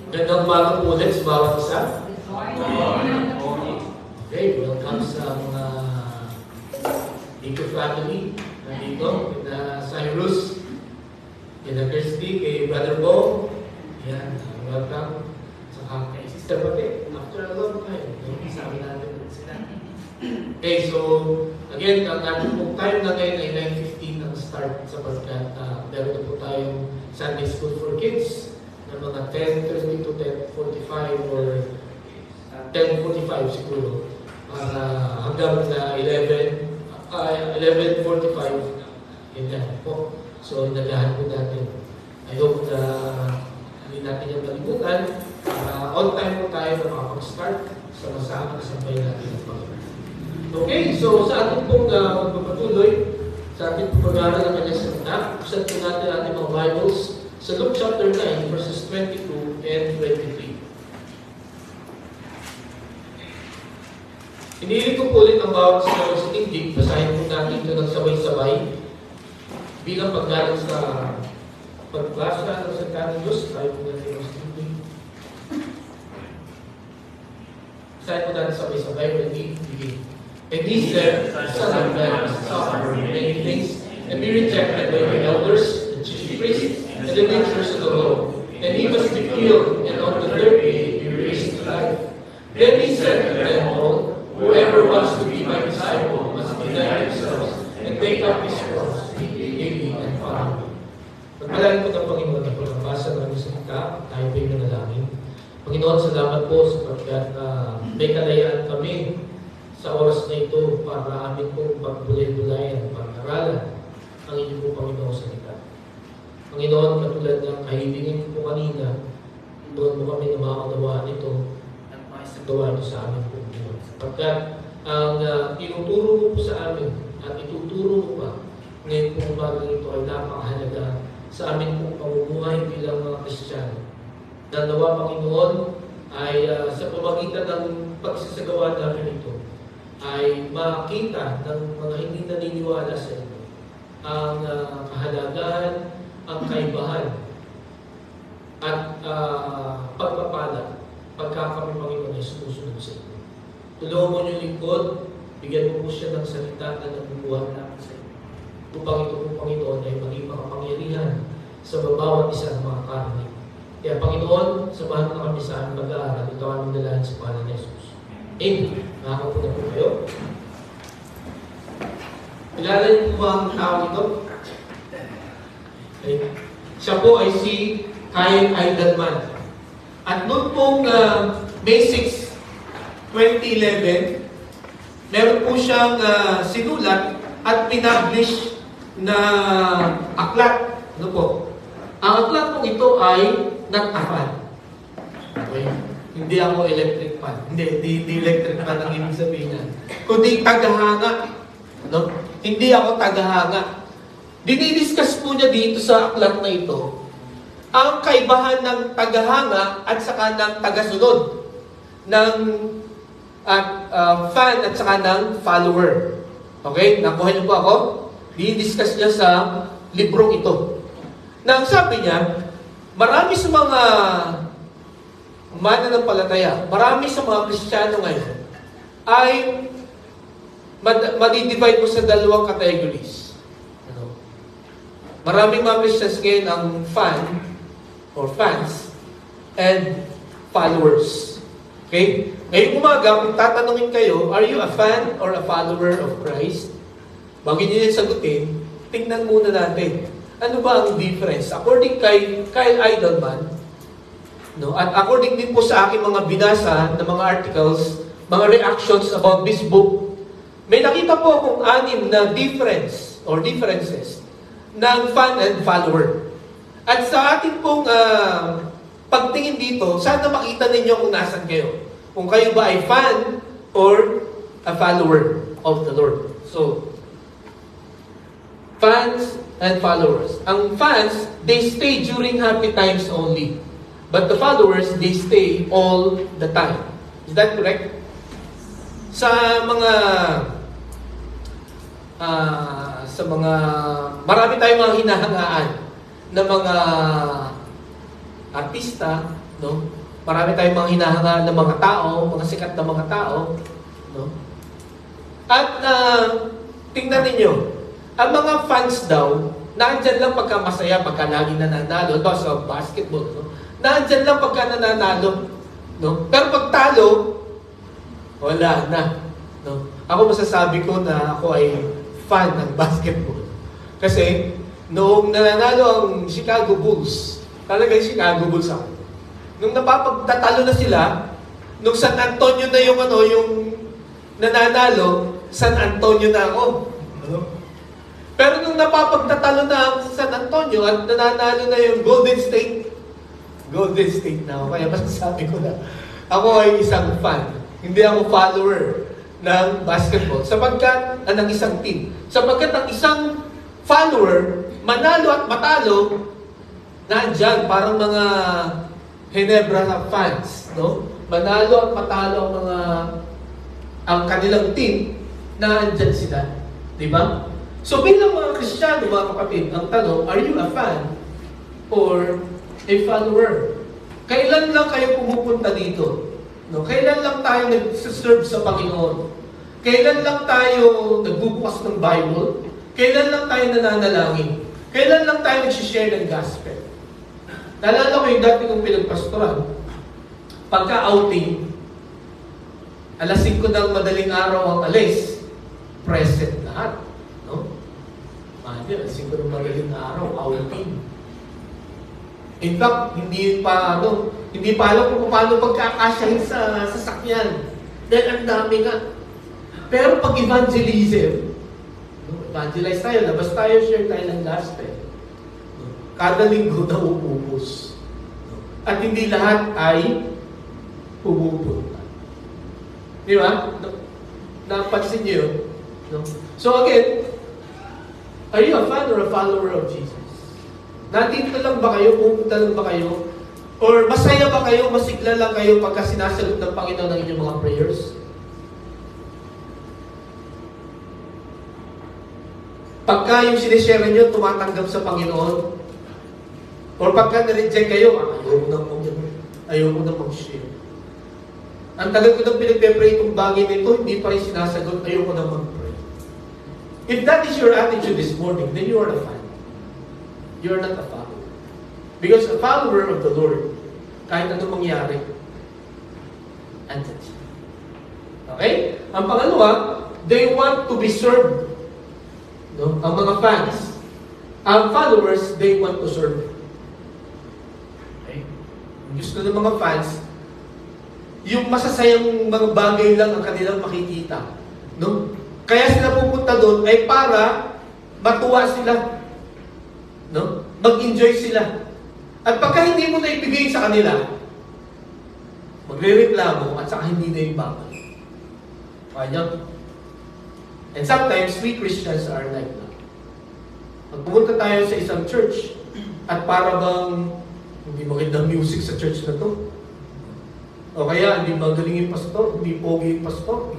Gandang umaga po ulit sa bawat isa. Okay, welcome sa mga Dito family. Nandito, kina Cyrus, kina Kirsty, kay Brother Bo. Yan, welcome. Saka kay Sister Pate. After a long time, sabi natin sila. Okay, so again, ang ating pong time na ngayon ay 9:15 ang start sapagkat meron na po tayong Sunday School for Kids na mga 10:30 to 10:45 or 10:45 siguro para hanggang na 11:45 yun lang po. So inagahan po natin. I hope na hindi natin yung kalimutan. On time po tayo na makapag-start sama-sama kasabay natin ang Panginoon. Okay, so sa ating pong magpapatuloy sa ating pag-aaral ng kanyang salita, buksan po natin ating mga Bibles sa Luke chapter 9 verses 22 and 23. Inilig ko po ulit ang bawat sa tindig. Basahin po natin ito ng sabay-sabay bilang paggalang sa pagklasa ng salita ng Diyos. Tayo po natin ang tindig. Basahin po natin sabay-sabay. Ready? Begin. And he said, the Son of Man must suffer many things and be rejected by the elders, the chief priests, and the teachers of the law. And he must be killed, and on the third day be raised to life. Then he said to them all, whoever wants to be my disciple must deny themselves and take up his cross daily and follow me. Pagpalain po ng Panginoon na pagkabasa ng aming salita, tayo po yung nanalangin. Panginoon, salamat po sapagkat may kalayaan kami sa oras na ito para amin pong pagbulay-bulayan, pag-aralan ang inyong po Panginoon salita. Panginoon, katulad ng kahibingin ko po kanina, doon mo kami na makaunawaan ito at maisagawa ito sa amin po Panginoon. Sapagkat ang tinuturo mo po sa amin at ituturo mo pa ngayon po umaga ito ay napakahalaga sa amin pong pamumuhay bilang mga Kristiyano. Dalawa, Panginoon, ay sa pamagitan ng pagsasagawa namin ito, ay makita ng mga hindi naniniwala sa inyo ang kahalagahan, ang kaibahan, at pagpapala pagka kami Panginoon ay sumusunod sa inyo. Tulungan mo yung lingkod, bigyan mo po siya ng salita na nabubuhat namin sa inyo. Upang ito po Panginoon ay maging makapangyarihan sa bawat isa ng mga karinig. Kaya Panginoon, samahan na kami sa aming pag-aaral. Ito ang aming dalahan sa pangalan ni Jesus. Amen. Nakakapunta po kayo. Kilala niyo po ang tao ito? Okay. Siya po ay si Kyle Eidelman. At noon pong May 6, 2011, meron po siyang sinulat at pinablish na aklat. Ano po? Ang aklat po ito ay not a fan. Okay. Hindi ako electric fan. Hindi electric fan ang ibig sabihin niya. Kundi tagahanga. No? Hindi ako tagahanga. Dinidiscuss po niya dito sa aklat na ito ang kaibahan ng tagahanga at saka ng tagasunod. Ng fan at saka ng follower. Okay? Nakuha niyo po ako? Dinidiscuss niya sa librong ito. Na ang sabi niya, marami sa mga mananampalataya, marami sa mga Kristiyano ngayon ay madidivide mo sa dalawang categories. Maraming mga Christians ngayon ang fan or fans and followers. Okay? Ngayong umaga, kung tatanungin kayo, are you a fan or a follower of Christ? Bago nyo yung sagutin, tingnan muna natin. Ano ba ang difference? According kay Kyle Eidelman, no, at according din po sa aking mga binasa na mga articles, mga reactions about this book, may nakita po akong 6 na difference or differences ng fan and follower. At sa ating pong pagtingin dito, sana makita ninyo kung nasan kayo. Kung kayo ba ay fan or a follower of the Lord. So, fans and followers. Ang fans, they stay during happy times only. But the followers, they stay all the time. Is that correct? Sa mga marami tayong mga hinahangaan na mga artista, no? Marami tayong mga hinahangaan ng mga tao, mga sikat na mga tao. No? At tingnan ninyo, ang mga fans daw, nandyan lang pagka masaya, pagka lagi nananalo, ito sa basketball, no? Nandyan lang pagka nananalo. No? Pero pag talo, wala na. No? Ako masasabi ko na ako ay fan ng basketball. Kasi, noong nananalo ang Chicago Bulls, talaga yung Chicago Bulls ako. Nung napapagtatalo na sila, nung San Antonio na yung yung nananalo, San Antonio na ako. Pero nung napapagtatalo na ang San Antonio at nananalo na yung Golden State na ako. Kaya masasabi ko na, ako ay isang fan. Hindi ako follower ng basketball. Sapagkat, ng isang team. Sapagkat ang isang follower, manalo at matalo, nandyan, parang mga Ginebra na fans, no? Manalo at matalo ang kanilang team, nandyan sila. Diba? So bilang mga Kristiyano, mga kapatid, ang tanong, are you a fan or a follower? Kailan lang kayo pumupunta dito? No? Kailan lang tayo nag-serve sa Panginoon? Kailan lang tayo nagbubukas ng Bible? Kailan lang tayo nananalangin? Kailan lang tayo nag-share ng gospel? Naalala ko yung dati kong pinagpastoran. Pagka-outing, alas 5 ng madaling araw ang alis, present lahat. No? Mali, alas 5 ng madaling araw, outing. In fact, hindi pa alam kung paano pagkakasyahin sa sasakyan. Dahil ang dami nga. Pero pag evangelism, evangelize tayo, labas tayo, share tayo ng gospel. Kada linggo na upupos. At hindi lahat ay pumupunta. Di ba? Napansin niyo yun? No? So again, are you a fan or a follower of Jesus? Nandito lang ba kayo? Pupunta lang ba kayo? Or masaya ba kayo? Masigla lang kayo pagka sinasagot ng Panginoon ng inyong mga prayers? Pagka yung sinishare nyo, tumatanggap sa Panginoon, or pagka na-reject kayo, ayoko na mag-share. Ang tagal ko nang pinagpe-pray itong bagay nito, hindi pa rin sinasagot, ayoko na mag-pray. If that is your attitude this morning, then you are a fan. You are not a follower. Because a follower of the Lord, kahit anong mangyari, andyan siya. Okay? Ang pangalawa, they want to be served. No? Ang mga fans. Ang followers, they want to serve. Okay? Gusto ng mga fans, yung masasayang mga bagay lang ang kanilang makikita. No? Kaya sila pupunta doon ay para matuwa sila. No? Mag-enjoy sila. At pagka hindi mo na ibigay sa kanila, magre-reklamo at saka hindi na ibabalik. Kaya? And sometimes, we Christians are like that. Pag pumunta tayo sa isang church, at para bang hindi magandang music sa church na to. O kaya, hindi magaling yung pastor, hindi pogi yung pastor.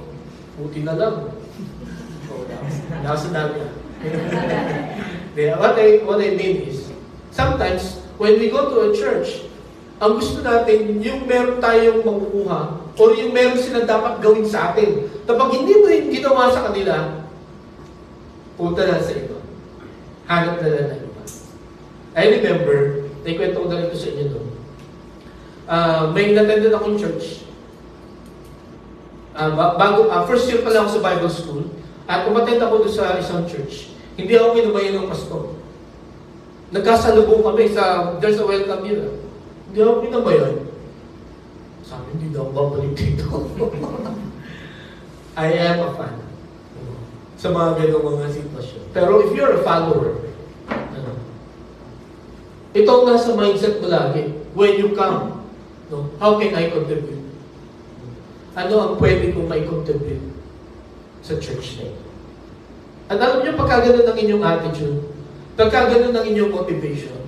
Puti na lang. O, nasa dami. What I mean is, sometimes, when we go to a church, ang gusto natin, yung meron tayong makukuha, o yung meron sila dapat gawin sa atin. Kapag hindi mo yung ginawa sa kanila, punta na sa iba. Hanap na lang ng iba. I remember, naikwento ko na rin ito sa inyo doon. May natended akong church. First year pa lang ako sa Bible school, at umattend ako doon sa isang church. Hindi ako kinubayan ng pastor. Nagkasalubong kami there's a welcome here. Hindi ako kinabayan. Sabi, hindi daw babalik dito. I am a fan. Sa mga ganong mga sitwasyon. Pero if you're a follower, ito ang nasa mindset mo lagi. When you come, how can I contribute? Ano ang pwede kong may contribute sa church na ito? At alam nyo, pagka ganun ang inyong attitude, pagka ganun ang inyong motivation,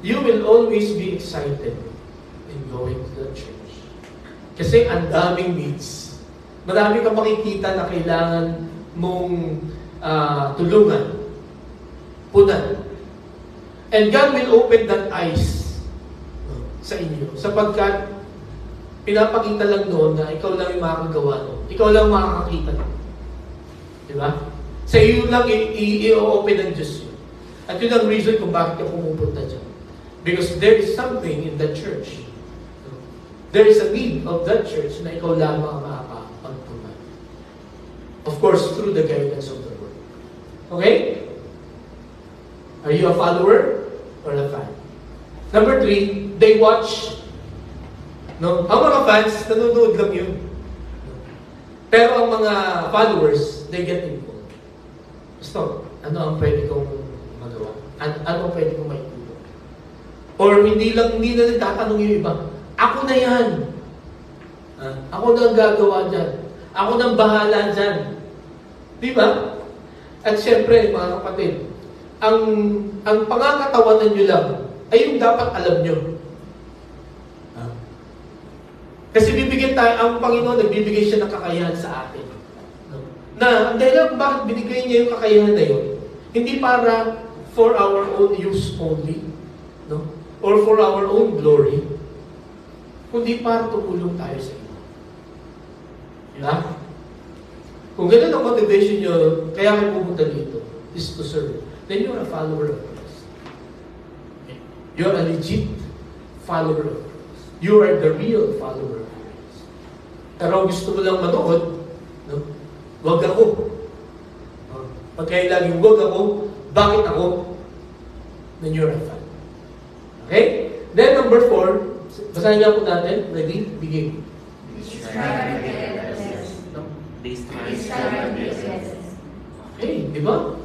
you will always be excited in going to the church. Kasi ang daming needs. Marami kang makikita na kailangan mong tulungan, punan. And God will open that eyes sa inyo. Sapagkat, pinapakita lang doon na ikaw lang yung makakagawa doon. Ikaw lang makakakita doon. Di ba? Sa iyo lang i-open ng Diyos yun. At yun ang reason kung bakit ka pumupunta dyan. Because there is something in that church. There is a need of that church na ikaw lamang ang makakapagprovide. Of course, through the guidance of the Lord. Okay? Are you a follower or a fan? Number 3, they watch. No? Ang mga fans, nanonood lang yun. Pero ang mga followers, they get involved. Gusto, ano ang pwede kong magawa? Ano ang pwede kong maitulong? Or hindi na nagtatanong yung iba, ako na yan. Ako na ang gagawa dyan. Ako na ang bahala dyan. Di ba? At syempre, mga kapatid, ang pangangatawanan nyo lang ay yung dapat alam nyo. Kasi bibigyan tayo, ang Panginoon, nagbibigay siya ng kakayahan sa atin. Na, dahil bakit binigay niya yung kakayahan na yun? Hindi para for our own use only, no? Or for our own glory, kundi para tumulong tayo sa iba. Diba? Kung ganun ang motivation nyo, kaya kayo pumunta dito, is to serve. Then you're a follower of Christ. You're a legit follower of Christ. You are the real follower of Christ. Pero gusto mo lang manood, no? Wag ako. Pagkaya laging wag ako, bakit ako? Then you're a fan. Okay? Then number 4, basahin nga po natin. Ready? Begin. Okay, di ba?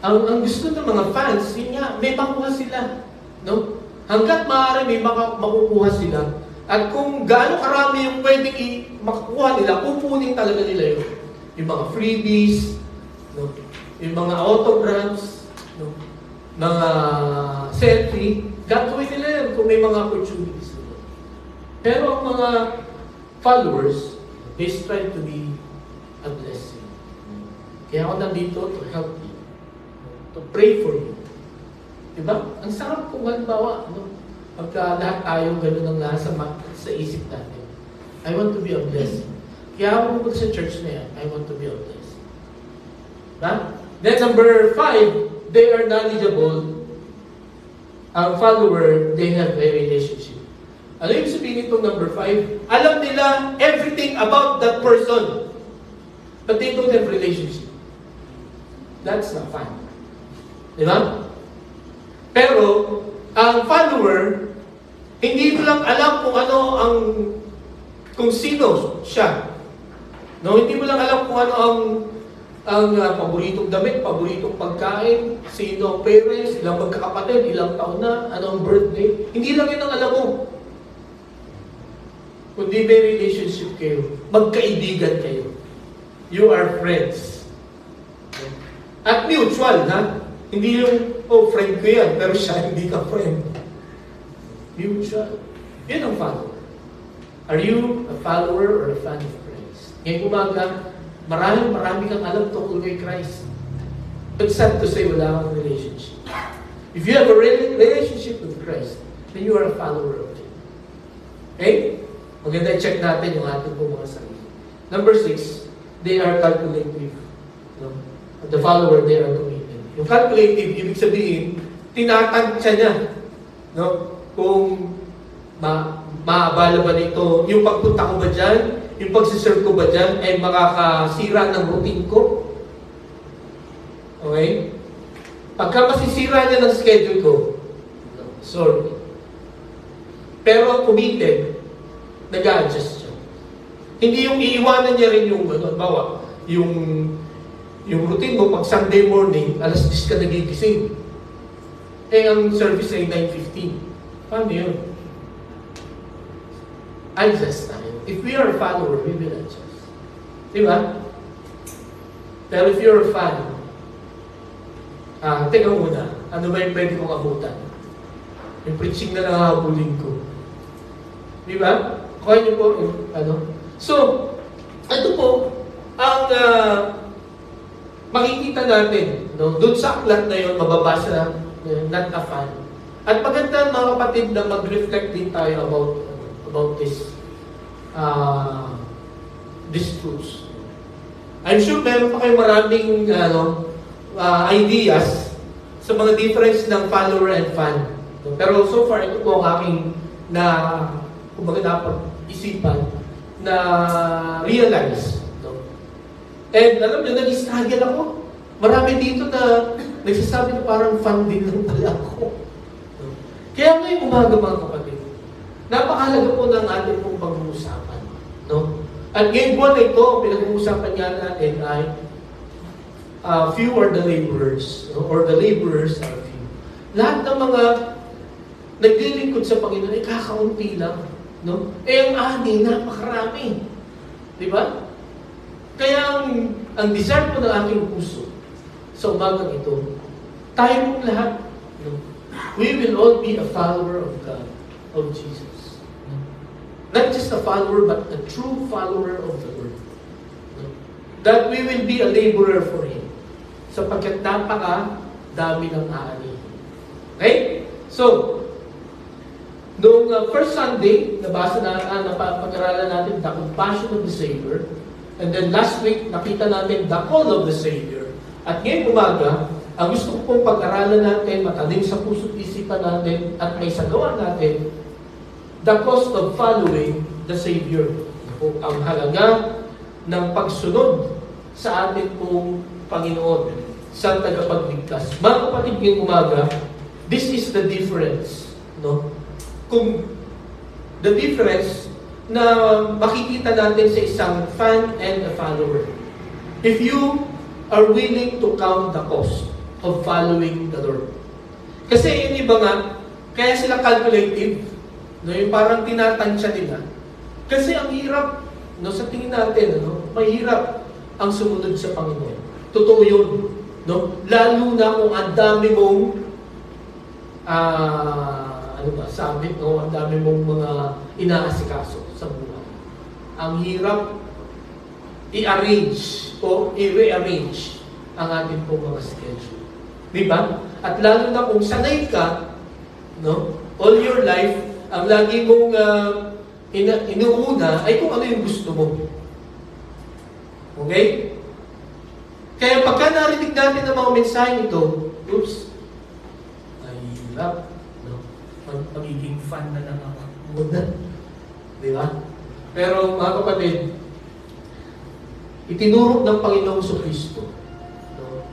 Ang gusto ng mga fans, yun nga, may makuha sila. No? Hanggat maaari may makukuha sila. At kung gaano karami yung pwedeng makukuha nila, pupunin talaga nila yun. Yung mga freebies, no? Yung mga autographs, no? Mga selfie, gagawin nila yun kung may mga opportunities nila. Pero ang mga followers, they strive to be a blessing. Kaya ako nandito to help you, to pray for you. Diba? Ang sarap kung halimbawa, no? Pagka lahat tayong gano'n ang nasa sa isip natin. I want to be a blessing. Kaya ako pupunta sa church na yan, I want to be a blessing. Diba? Then number 5, they are knowledgeable. Ang follower, they have a relationship. Ano yung sabihin itong number 5? Alam nila everything about that person. But they don't have relationship. That's not fun. Diba? Pero, ang follower, hindi mo lang alam kung ano kung sino siya. No, hindi mo lang alam kung ano ang paboritong damit, paboritong pagkain, sino ang parents, ilang magkakapatid, ilang taon na, ano ang birthday. Hindi lang yun ang alam mo. Kundi may relationship kayo. Magkaibigan kayo. You are friends. At mutual, ha? Hindi yung, friend ko yan, pero siya hindi ka friend. Mutual. Yun ang follower. Are you a follower or a fan of Christ? Ngayong umaga, marami kang alam tungkol kay Christ. But sad to say, wala kang relationship. If you have a relationship with Christ, then you are a follower of Him. Okay? Maganda i-check natin yung ating po mga sarili. Number 6, they are calculative. No? The follower, they are committed. Yung calculative, ibig sabihin, tinatansya niya. No? Kung maabala ba nito, yung pagpunta ko ba dyan, yung pagsiserve ko ba dyan, ay makakasira ng routine ko. Okay? Pagka masisira niya ng schedule ko, sorry. Pero committed, nag-a-adjust siya. Hindi yung iiwanan niya rin yung, bawa, yung routine mo, pag Sunday morning, alas 10 ka nagigising. Ang service ay 9:15. Paano yun? Adjust tayo. If we are a follower, we will adjust. Diba? Pero if you're a fan, teka muna, ano ba yung pwede kong abutan? Yung preaching na nangahabulin ko. Diba? Kuha niyo po, So, ito po, ang makikita natin, no? Doon sa aklat na yun, mababasa, not a fan. At maganda mga kapatid na mag-reflect din tayo about these truths. I'm sure meron pa kayo maraming ideas sa mga difference ng follower and fan. Pero so far, ito po ang aking kumbaga napag-isipan na realize. And alam nyo, nag-struggle ako. Marami dito na nagsasabi na parang fan din lang pala ako. Kaya ngayong umaga mga kapatid, napakahalaga po ng ating pong pag-uusapan. No? At ngayong buwan na ito, pinag-uusapan nga natin ay few are the laborers, no? Or the laborers are few. Lahat ng mga naglilingkod sa Panginoon ay kakaunti lang. No? Eh ang ani, napakarami. Di ba? Kaya ang desire po ng aking puso sa umagang ito, tayo pong lahat, no? We will all be a follower of God, of Jesus. No? Not just a follower, but a true follower of the Lord. No? That we will be a laborer for Him. Sapagkat napaka-dami ng aani. Okay? So, noong first Sunday, napag-aralan natin the compassion of the Savior. And then last week, nakita natin the call of the Savior. At ngayon umaga, ang gusto ko pong pag-aralan natin, matalim sa puso't isipan natin, at may sagawa natin, the cost of following the Savior. Ang halaga ng pagsunod sa ating pong Panginoon, sa tagapagligtas. Mga kapatid, ngayong umaga, this is the difference. No? Kung the difference na makikita natin sa isang fan and a follower. If you are willing to count the cost of following the Lord. Kasi yung iba nga, kaya sila calculative. No? Yung parang tinatansya nila. Kasi ang hirap, no, sa tingin natin, mahirap ang sumunod sa Panginoon. Totoo yun. No? Lalo na kung ang dami mong ang dami mong mga inaasikaso sa buhay. Ang hirap i-arrange o i-rearrange ang ating pong mga schedule. Di ba? At lalo na kung sanay ka, no, all your life, ang lagi mong inuuna ay kung ano yung gusto mo. Okay? Kaya pagka narinig natin ang mga mensahe ito, oops, ay hirap. Magiging fan na lang ako muna. Di ba? Pero mga kapatid, itinuro ng Panginoong Kristo, no,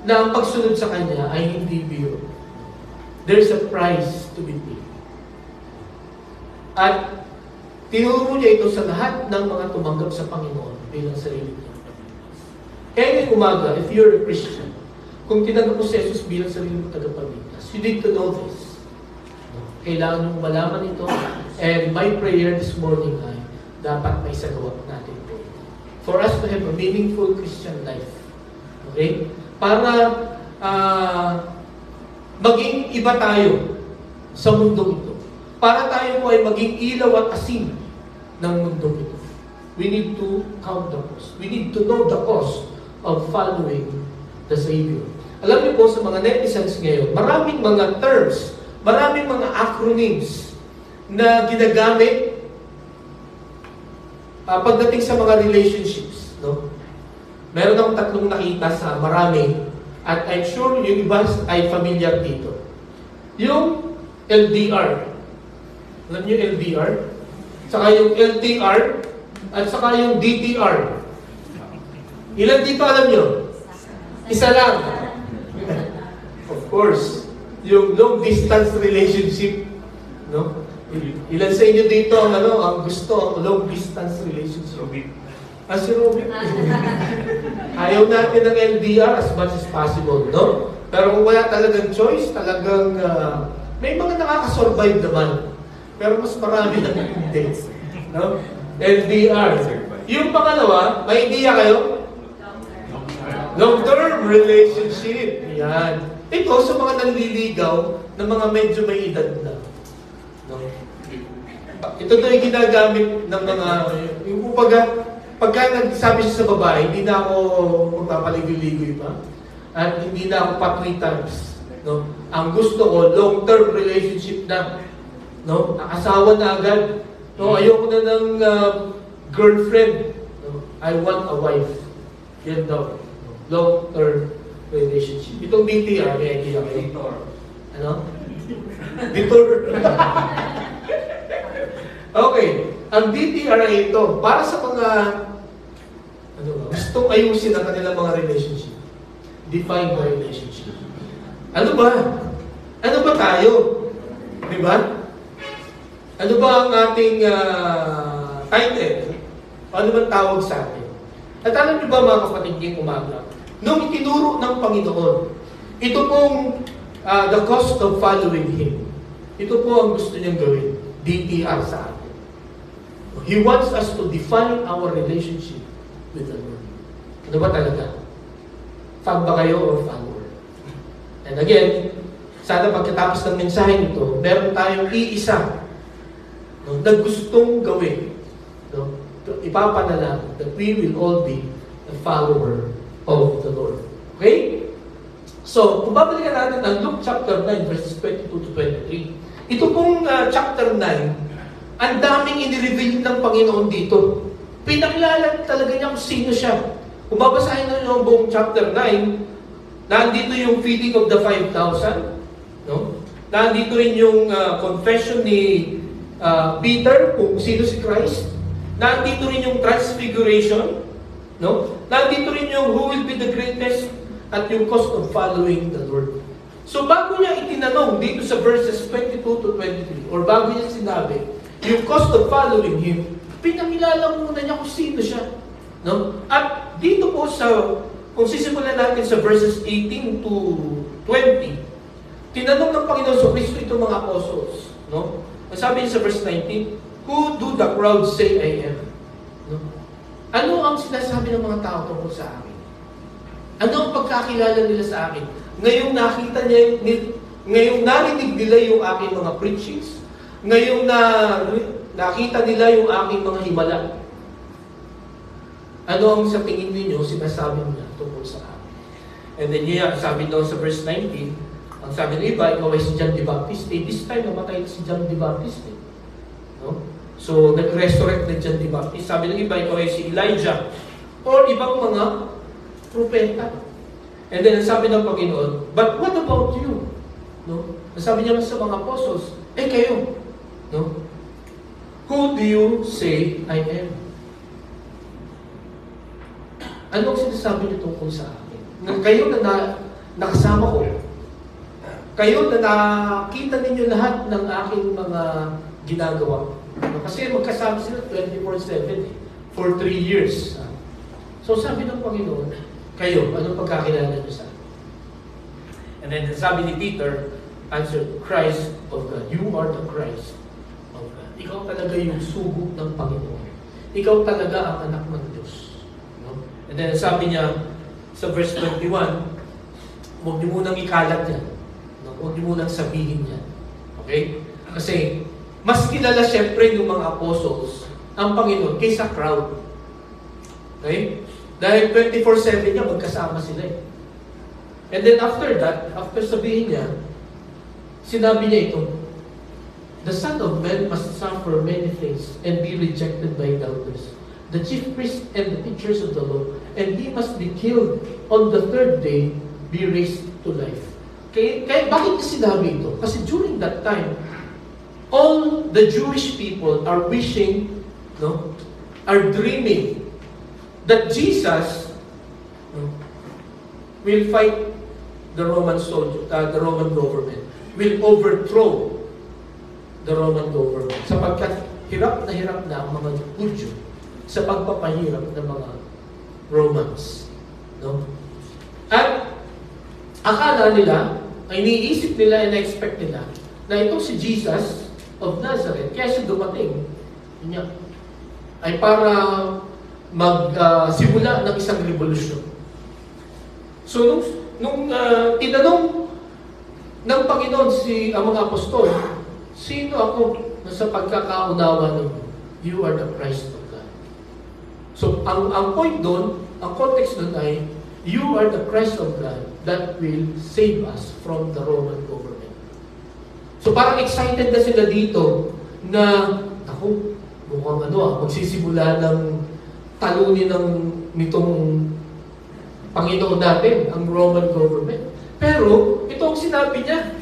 na ang pagsunod sa Kanya ay hindi biro. There's a price to be paid. At tinuro niya ito sa lahat ng mga tumanggap sa Panginoon bilang sarili niya. Kaya ngayong umaga, if you're a Christian, kung tinanggap mo si Jesus bilang sarili mong tagapagligtas, you need to know this. Kailangan mong malaman ito. And my prayer this morning ay dapat may sagawa natin po. For us to have a meaningful Christian life. Okay? Para maging iba tayo sa mundong ito. Para tayo po ay maging ilaw at asin ng mundong ito. We need to count the cost. We need to know the cost of following the Savior. Alam niyo po sa mga netizens ngayon, maraming mga terms, maraming mga acronyms na ginagamit pagdating sa mga relationships. No? Meron akong tatlong nakita sa marami at I'm sure yung iba ay familiar dito. Yung LDR. Alam niyo LDR? Saka yung LTR at saka yung DTR. Ilan dito alam niyo? Isa lang. Of course. Yung long distance relationship, no? Ilan sa inyo dito ang gusto, long distance relationship? Si Robin. Ayaw natin ng LDR as much as possible, no? Pero kung wala talagang choice, talagang may mga nakakasurvive naman. Pero mas marami na hindi, no? LDR. Yung pangalawa, may idea kayo? Long-term relationship. Yan. Ito sa mga nanliligaw na mga medyo may edad na. No? Ito na yung ginagamit ng mga, yung pagka nagsabi siya sa babae, hindi na ako magpapaligoy-ligoy pa. At hindi na ako pa 3 times. No? Ang gusto ko, long-term relationship na. No? Asawa na agad. No? Ayoko na ng girlfriend. No? I want a wife. Yan daw. Long-term relationship. Itong DTR, may idea kayo? Ano? Detour. Okay. Ang DTR ay ito, para sa mga gustong ayusin ang kanilang mga relationship. Define the relationship. Ano ba? Ano ba tayo? Di ba? Ano ba ang ating title? Ano ba tawag sa atin? At alam niyo ba mga kapatid ngayong umaga, nung itinuro ng Panginoon, ito pong the cost of following Him. Ito po ang gusto niyang gawin. DTR sa atin. He wants us to define our relationship with the Lord. Ano ba talaga? Fan ba kayo or follower? And again, sana pagkatapos ng mensahe nito, meron tayong iisa na gustong gawin. No? Ipapanalangin that we will all be a follower of the Lord. Okay? So, kung babalikan natin ang Luke chapter 9, verses 22 to 23, ito pong chapter 9, ang daming inireveal ng Panginoon dito. Pinakilala talaga niya kung sino siya. Kung babasahin nyo yung buong chapter 9, nandito yung feeding of the 5,000, no? Nandito rin yung confession ni Peter kung sino si Christ. Nandito rin yung transfiguration, no? Nandito rin yung who will be the greatest at yung cost of following the Lord. So bago niya itinanong dito sa verses 22 to 23, or bago niya sinabi, yung cost of following Him, pinakilala muna niya kung sino siya. No? At dito po sa, kung sisimulan natin sa verses 18 to 20, tinanong ng Panginoon sa Kristo itong mga apostles. No? Ang sabi niya sa verse 19, who do the crowd say I am? No? Ano ang sinasabi ng mga tao tungkol sa akin? Ano ang pagkakilala nila sa akin? Ngayong nakita niya, ngayong narinig nila yung aking mga preachings, ngayong nakita nila yung aking mga himala, ano ang sa tingin ninyo sinasabi niya tungkol sa akin? And then sabi daw sa verse 19, ang sabi ng iba, ikaw ay si John the Baptist. This time, namatay si John the Baptist. No? So, nag-resurrect na John the Baptist. Sabi ng iba, ikaw ay si Elijah. Or ibang mga propeta. And then, sabi ng Panginoon, but what about you? No? Sabi niya sa mga apostles, kayo. No? Who do you say I am? Anong sinasabi niyo tungkol sa akin? Kayo na nakasama ko. Kayo na nakita ninyo lahat ng aking mga ginagawa. Kasi magkasama sila 24/7 for 3 years. So sabi ng Panginoon, kayo, anong pagkakilala niyo sa akin? And then sabi ni Peter, answered, Christ of God. You are the Christ of God. Ikaw talaga yung sugo ng Panginoon. Ikaw talaga ang anak ng Diyos. No? And then sabi niya sa verse 21, huwag niyo munang ikalat yan. No? Huwag niyo munang sabihin yan. Okay? Kasi mas kilala siyempre ng mga apostles ang Panginoon kaysa crowd. Okay? Dahil 24/7 niya, magkasama sila eh. And then after that, after sabihin niya, sinabi niya ito, the Son of Man must suffer many things and be rejected by the elders, the chief priests and the teachers of the law, and He must be killed on the third day, be raised to life. Kaya bakit niya sinabi ito? Kasi during that time, all the Jewish people are wishing, no, are dreaming that Jesus will fight the Roman soldier, the Roman government, will overthrow the Roman government. Sapagkat hirap na ang mga Hudyo sa pagpapahirap ng mga Romans. No? At akala nila, ay iniisip nila, and expect nila, na itong si Jesus of Nazareth, kaya siya dumating, niya, ay para magsimula ng isang revolusyon. So, nung tinanong ng Panginoon ang mga apostol, sino ako sa pagkakaunawa ninyo? You are the Christ of God. So, ang point doon, ang context doon ay, you are the Christ of God. that will save us from the Roman government. So parang excited na sila dito na, ako, mukhang magsisimula ng talunin nitong Panginoon natin, ang Roman government. Pero, ito ang sinabi niya.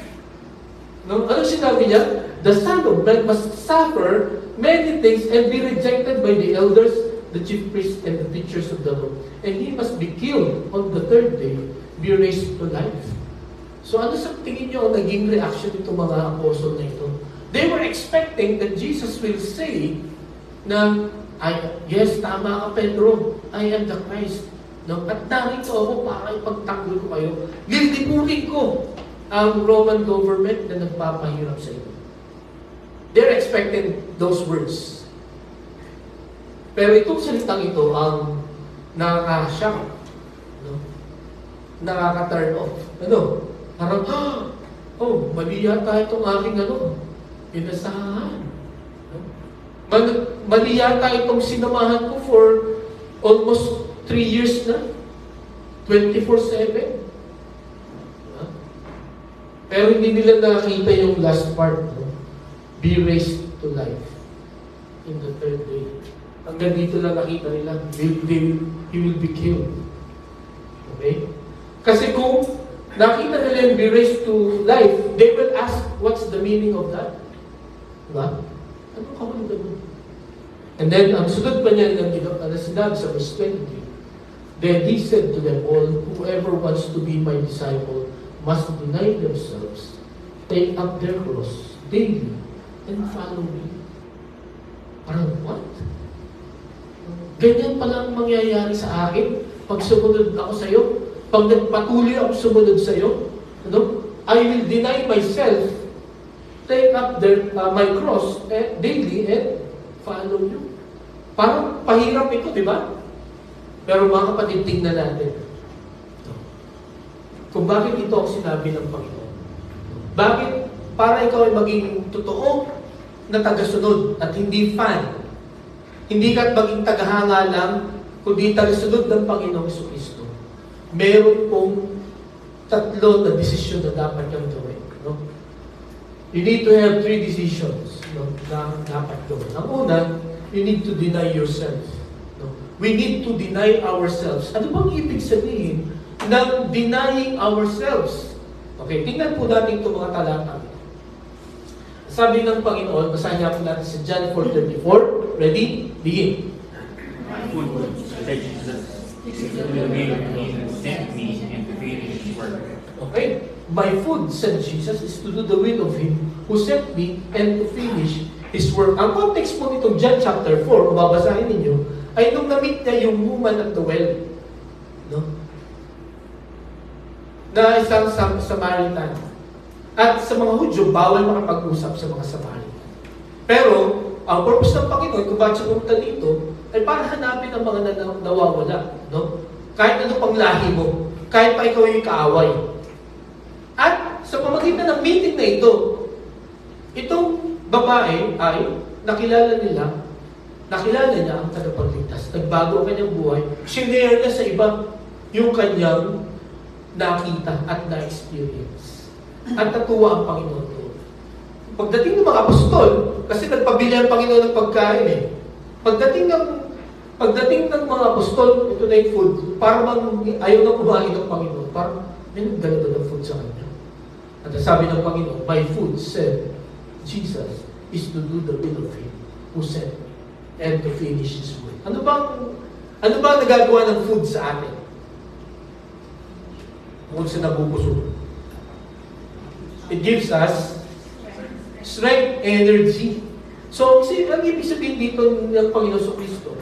No? Anong sinabi niya? The Son of Man must suffer many things and be rejected by the elders, the chief priests, and the teachers of the law. And He must be killed on the third day, be raised to life. So ano sa tingin niyo ang naging reaction nito mga apostle na ito? They were expecting that Jesus will say na, yes, tama ka Pedro, I am the Christ. No? At narito ako para ipagtanggol ko kayo. Lilipunin ko ang Roman government na nagpapahirap sa inyo. They're expecting those words. Pero itong salitang ito ang nakaka-shock. No? Nakaka-turn off. Parang, mali yata itong aking inasahan. No? Mali yata itong sinamahan ko for almost 3 years na. 24/7. Pero hindi nila nakakita yung last part. No? Be raised to life in the third day. Hanggang dito lang nakita nila, he will be killed. Okay? Kasi kung nakita nila yung be raised to life, they will ask, what's the meaning of that? Diba? Ano kahulugan mo? And then, ang sunod pa niya na sinabi sa verse 23, then He said to them all, whoever wants to be my disciple must deny themselves, take up their cross daily, and follow me. Parang, what? Ganyan pala ang mangyayari sa akin pag sumunod ako sa iyo, pag nagpatuloy ako sumunod sa iyo. I will deny myself, take up my cross daily, and follow you. Parang pahirap ito, di ba? Pero mga kapatid, tingnan natin. Kung bakit ito ang sinabi ng Panginoon. Bakit? Para ikaw ay maging totoo na tagasunod at hindi fan. Hindi ka maging tagahanga lang, kundi tagasunod ng Panginoong Jesucristo. Meron pong 3 na desisyon na dapat kang gawin. No? You need to have 3 decisions na dapat gawin. Ang una, you need to deny yourself. No? We need to deny ourselves. Ano bang ibig sabihin ng denying ourselves? Okay, tingnan po natin itong mga talata. Sabi ng Panginoon, basahin niya po natin sa John 4:34. Ready? Begin. My food, said Jesus, is to do the will of Him who sent me and to finish His work. Okay. My food, said Jesus, is to do the will of Him who sent me and to finish His work. Ang context po nitong John chapter 4, kung babasahin ninyo, ay nung na-meet niya yung woman at the well. No? Na isang Samaritan. At sa mga Hudyo, bawal makapag-usap sa mga Samaritan. Pero, ang purpose ng Panginoon, kung bakit siya pumunta dito, ay para hanapin ang mga nawawala. No? Kahit ano pang lahi mo. Kahit pa ikaw yung kaaway. At sa pamagitan ng meeting na ito, itong babae ay nakilala niya ang tagapagligtas. Nagbago ang kanyang buhay. Sinare niya sa iba yung kanyang nakita at na-experience. At natuwa ang Panginoon doon. Pagdating ng mga apostol, kasi nagpabili ang Panginoon ng pagkain eh. Pagdating ng mga apostol, ito na yung food, parang ayaw na kumain ng Panginoon. Parang may nagdala ng food sa kanya. At sabi ng Panginoon, my food, said Jesus, is to do the will of Him who sent me and to finish His work. Ano bang nagagawa ng food sa atin? Kung sa nabubusog. It gives us strength, energy. So, ang ibig sabihin dito ng Panginoon Jesucristo,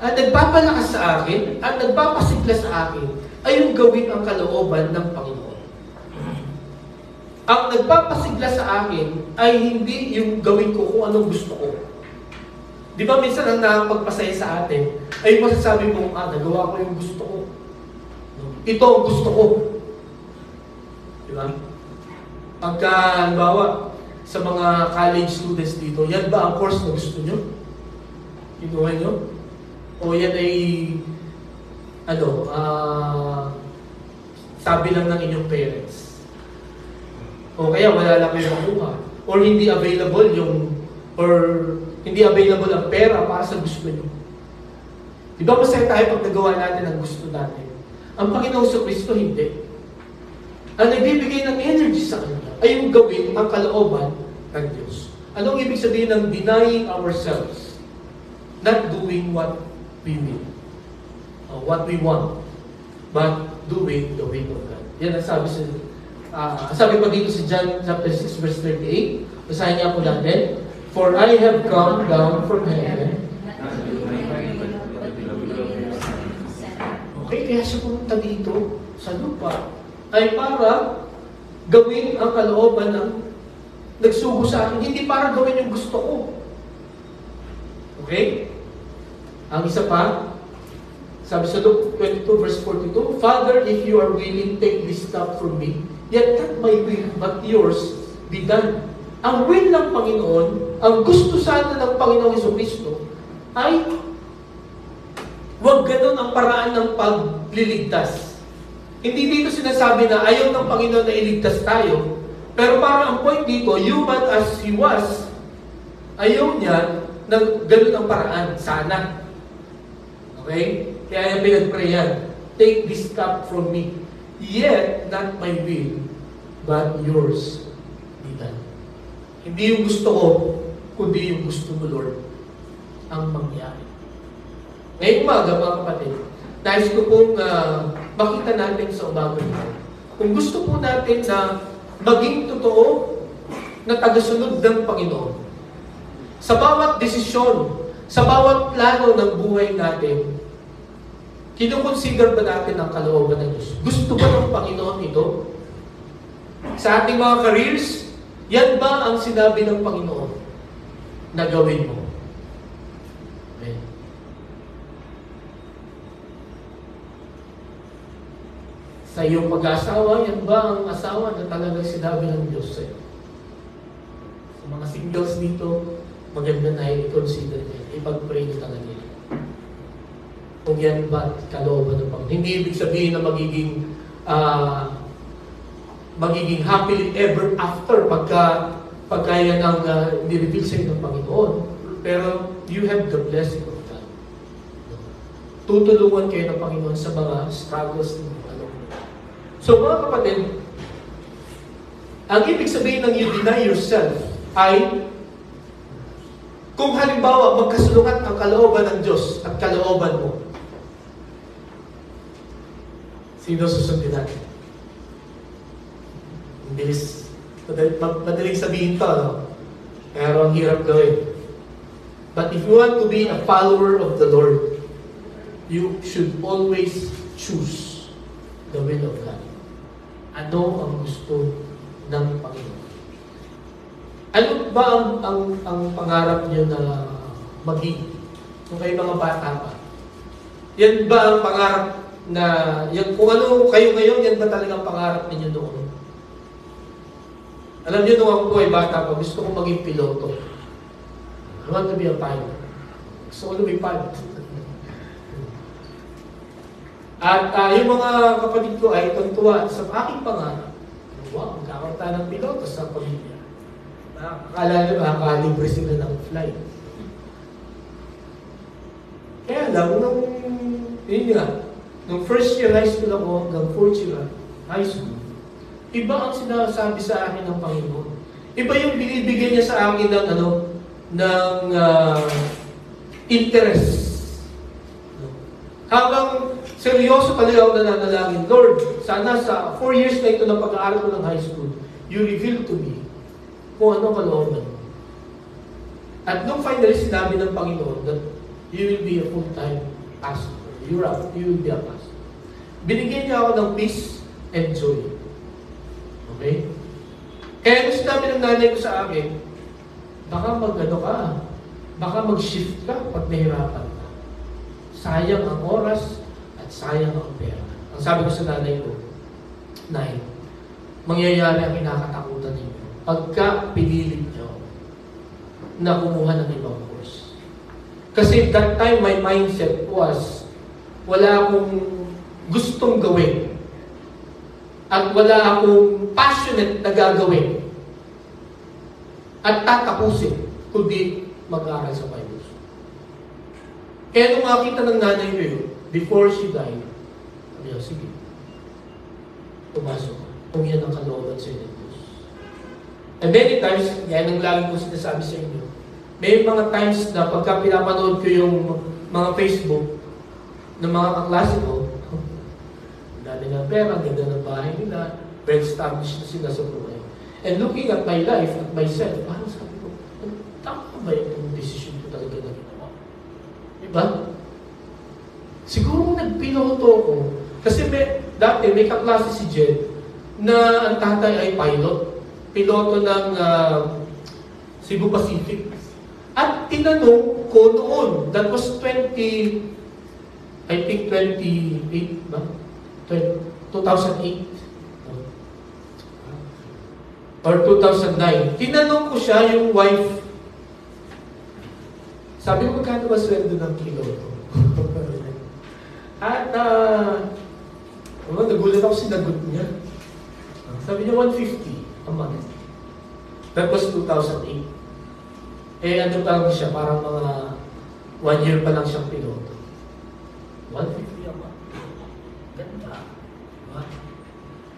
at nagpapalakas sa akin, at nagpapasigla sa akin, ay yung gawin ang kalooban ng Panginoon. Ang nagpapasigla sa akin, ay hindi yung gawin ko kung anong gusto ko. Di ba minsan ang nakapagpasaya sa atin, ay masasabi mo, nagawa ko yung gusto ko. Ito ang gusto ko. Di ba? Pagka, halimbawa, sa mga college students dito, yan ba ang course na gusto nyo? Kinuha nyo? O yan ay, sabi lang ng inyong parents. O kaya wala lang kayo makuha. Or hindi available ang pera para sa gusto niyo. Diba masaya tayo pag nagawa natin ang gusto natin? Ang Panginoong Kristo hindi. Ang nagbibigay ng energy sa Kanya ay yung gawin ang kalooban ng Diyos. Anong ibig sabihin ng denying ourselves? Not doing what we will. What we want. But doing the will of God. Yan ang sabi pa dito sa John chapter 6 verse 38. Basahin niya po natin. For I have come down from heaven. Okay, kaya siya pumunta dito sa lupa ay para gawin ang kalooban ng nagsugo sa akin. Hindi para gawin yung gusto ko. Okay? Ang isa pa, sabi sa Luke 22 verse 42, Father, if you are willing, take this cup from me. Yet not my will, but yours be done. Ang will ng Panginoon, ang gusto sana ng Panginoong Jesucristo, ay huwag ganun ang paraan ng pagliligtas. Hindi dito sinasabi na ayaw ng Panginoon na iligtas tayo, pero parang ang point dito, human as He was, ayaw niya na ganun ang paraan, sana. Okay? Kaya yung pinag-prayan, take this cup from me, yet not my will, but yours be done. Hindi yung gusto ko, kundi yung gusto mo, Lord, ang mangyari. Ngayong umaga, mga kapatid, nais ko pong makita natin sa umaga nito. Kung gusto po natin na maging totoo na tagasunod ng Panginoon, sa bawat desisyon, sa bawat plano ng buhay natin, kinukonsider ba natin ang kalooban ng Diyos? Gusto ba ng Panginoon ito? Sa ating mga careers, yan ba ang sinabi ng Panginoon na gawin mo? Amen. Sa iyong pag-asawa, yan ba ang asawa na talagang sinabi ng Diyos sa'yo? Sa mga singles dito, maganda na i-consider niya. Ipag-pray niyo talaga niya. Kung yan ba kalooban ng Panginoon. Hindi ibig sabihin na magiging happily ever after pagka yan ang nireveal sa'yo ng Panginoon. Pero you have the blessing of God. Tutulungan kayo ng Panginoon sa mga struggles ng So mga kapatid, ang ibig sabihin ng you deny yourself ay kung halimbawa magkasulungat ang kalooban ng Diyos at kalooban mo, sino susundin natin? Ang bilis. Madaling sabihin to, no? Pero ang hirap gawin. But if you want to be a follower of the Lord, you should always choose the will of God. Ano ang gusto ng Panginoon? Ano ba ang pangarap niyo na maging? Kung kayo mga bata pa. Yan ba ang pangarap na, kung ano kayo ngayon, yan ba talagang pangarap ninyo noon? Alam niyo, nung ako ay bata pa, gusto ko maging piloto. I want to be a pilot. Gusto ko lumipad. At yung mga kapatid ko ay tuntua sa aking pangarap. Wow, magkakaroon tayo ng piloto sa pamilya. Akala nyo, makakalibre sila ng flight. Kaya lang, nung first year high school ako hanggang fourth year high school, iba ang sinasabi sa akin ng Panginoon. Iba yung binibigyan niya sa akin ng interest. Habang seryoso talaga ako nananalangin, Lord, sana sa 4 years na ito ng pag-aaral ko ng high school, you reveal to me kung ano kalooban mo. At nung finally sinabi ng Panginoon that you will be a full-time pastor, you will be a pastor. Binigyan niya ako ng peace and joy. Okay? Kaya nung sinabi ng nanay ko sa akin, baka baka mag-shift ka pag nahirapan ka. Sayang ang oras at sayang ang pera. Ang sabi ko sa nanay ko, Nay, mangyayari ang kinakatakutan ninyo pagka pinilit nyo na kumuha ng ibang course. Kasi that time, my mindset was, wala akong gustong gawin at wala akong passionate na gagawin at tatapusin, kundi mag-aaral sa Bible. Kaya nung makita ng nanay ko yun, before she died, sabi niya, sige, pumasok. Kung yan ang kalooban sa inyo. And many times, yan ang lagi ko sinasabi sa inyo, may mga times na pagka pinapanood ko yung mga Facebook ng mga kaklase ko, ang dami ng pera, ang ganda ng bahay nila, well-established na sila sa buhay. And looking at my life, at myself, parang sabi ko, tama ba yung decision ko talaga na ginawa? Diba? Siguro nagpinoto ko, kasi dati may kaklase si Jed, na ang tatay ay piloto ng Cebu Pacific. At tinanong ko noon, that was 28 ba? 2008 or 2009. Tinanong ko siya, yung wife, sabi ko, magkano ba sweldo ng piloto? At nagulat ako, sinagot niya. Sabi niya, 150 a month. That was 2008. Ano pa lang siya, parang mga 1 year pa lang siyang piloto. 150 a month. Ganda.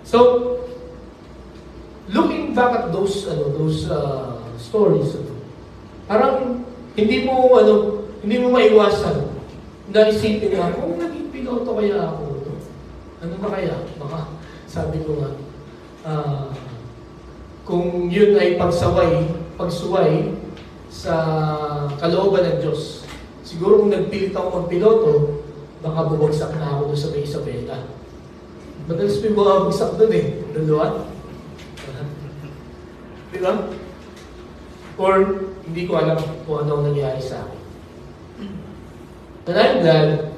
So, looking back at those stories, parang hindi mo maiwasan na isipin nga, kung naging piloto kaya ako, ano ba kaya? Baka, sabi ko nga, kung yun ay pagsuway sa kalooban ng Diyos, siguro kung nagpilit ako magpiloto, baka bumagsak na ako doon sa may Isabela. Madalas may bumagsak doon dalawa. Diba? Or, hindi ko alam kung ano nangyari sa akin. And I'm glad,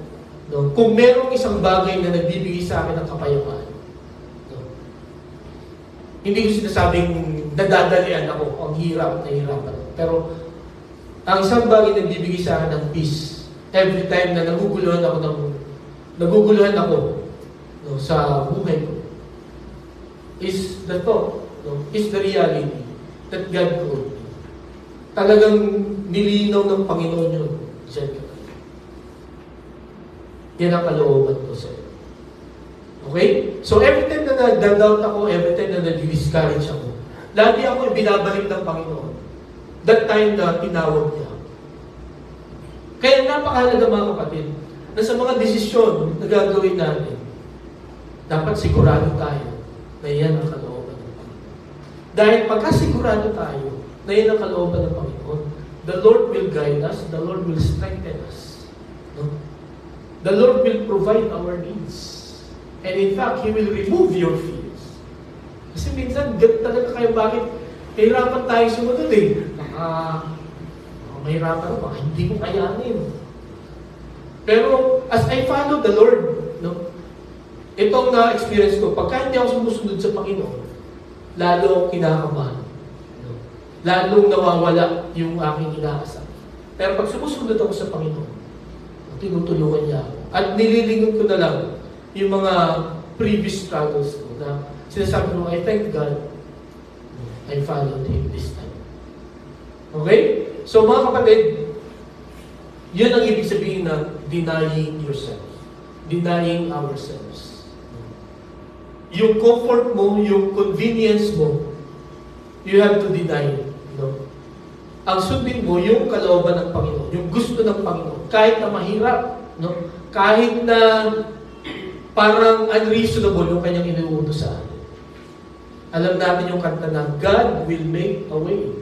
kung merong isang bagay na nagbibigay sa akin ng kapayapaan, hindi ko sinasabing nadadalian ako, ang hirap, nahihirapan ako. Pero, ang isang bagay na nagbibigay sa akin ng peace, every time na naguguluhan ako sa buhay ko, is the thought, is the reality that God called me. Talagang nilinaw ng Panginoon yun. Yan ang kalooban ko sa iyo. Okay? So every time na nag-doubt ako, every time na nag-discourage ako, lagi ako binabalik ng Panginoon. That time na tinawag niya. Kaya napakahalaga mga kapatid, na sa mga desisyon na gagawin natin, dapat sigurado tayo na yan ang kalooban ng Panginoon. Dahil pagkasigurado tayo na yan ang kalooban ng Panginoon, the Lord will guide us, the Lord will strengthen us. No? The Lord will provide our needs. And in fact, He will remove your fears. Kasi minsan, talaga kayo bakit hirapan tayo sumunod mahirapan ako, hindi ko kayanin. Pero, as I follow the Lord, itong na-experience ko, pagka hindi ako sumusunod sa Panginoon, lalo akong kinakabahan. Lalong nawawala yung aking inaasam. Pero pag sumusunod ako sa Panginoon, tinutulungan niya ako. At nililingon ko na lang yung mga previous struggles ko na sinasabi ko, I thank God I followed Him this time. Okay? So mga kapatid, yun ang ibig sabihin na denying yourself. Denying ourselves. Yung comfort mo, yung convenience mo, you have to deny it. Ang sundin mo, yung kalooban ng Panginoon, yung gusto ng Panginoon, kahit na mahirap, kahit na parang unreasonable yung kanyang inuutos sa atin. Alam natin yung kanta na, God will make a way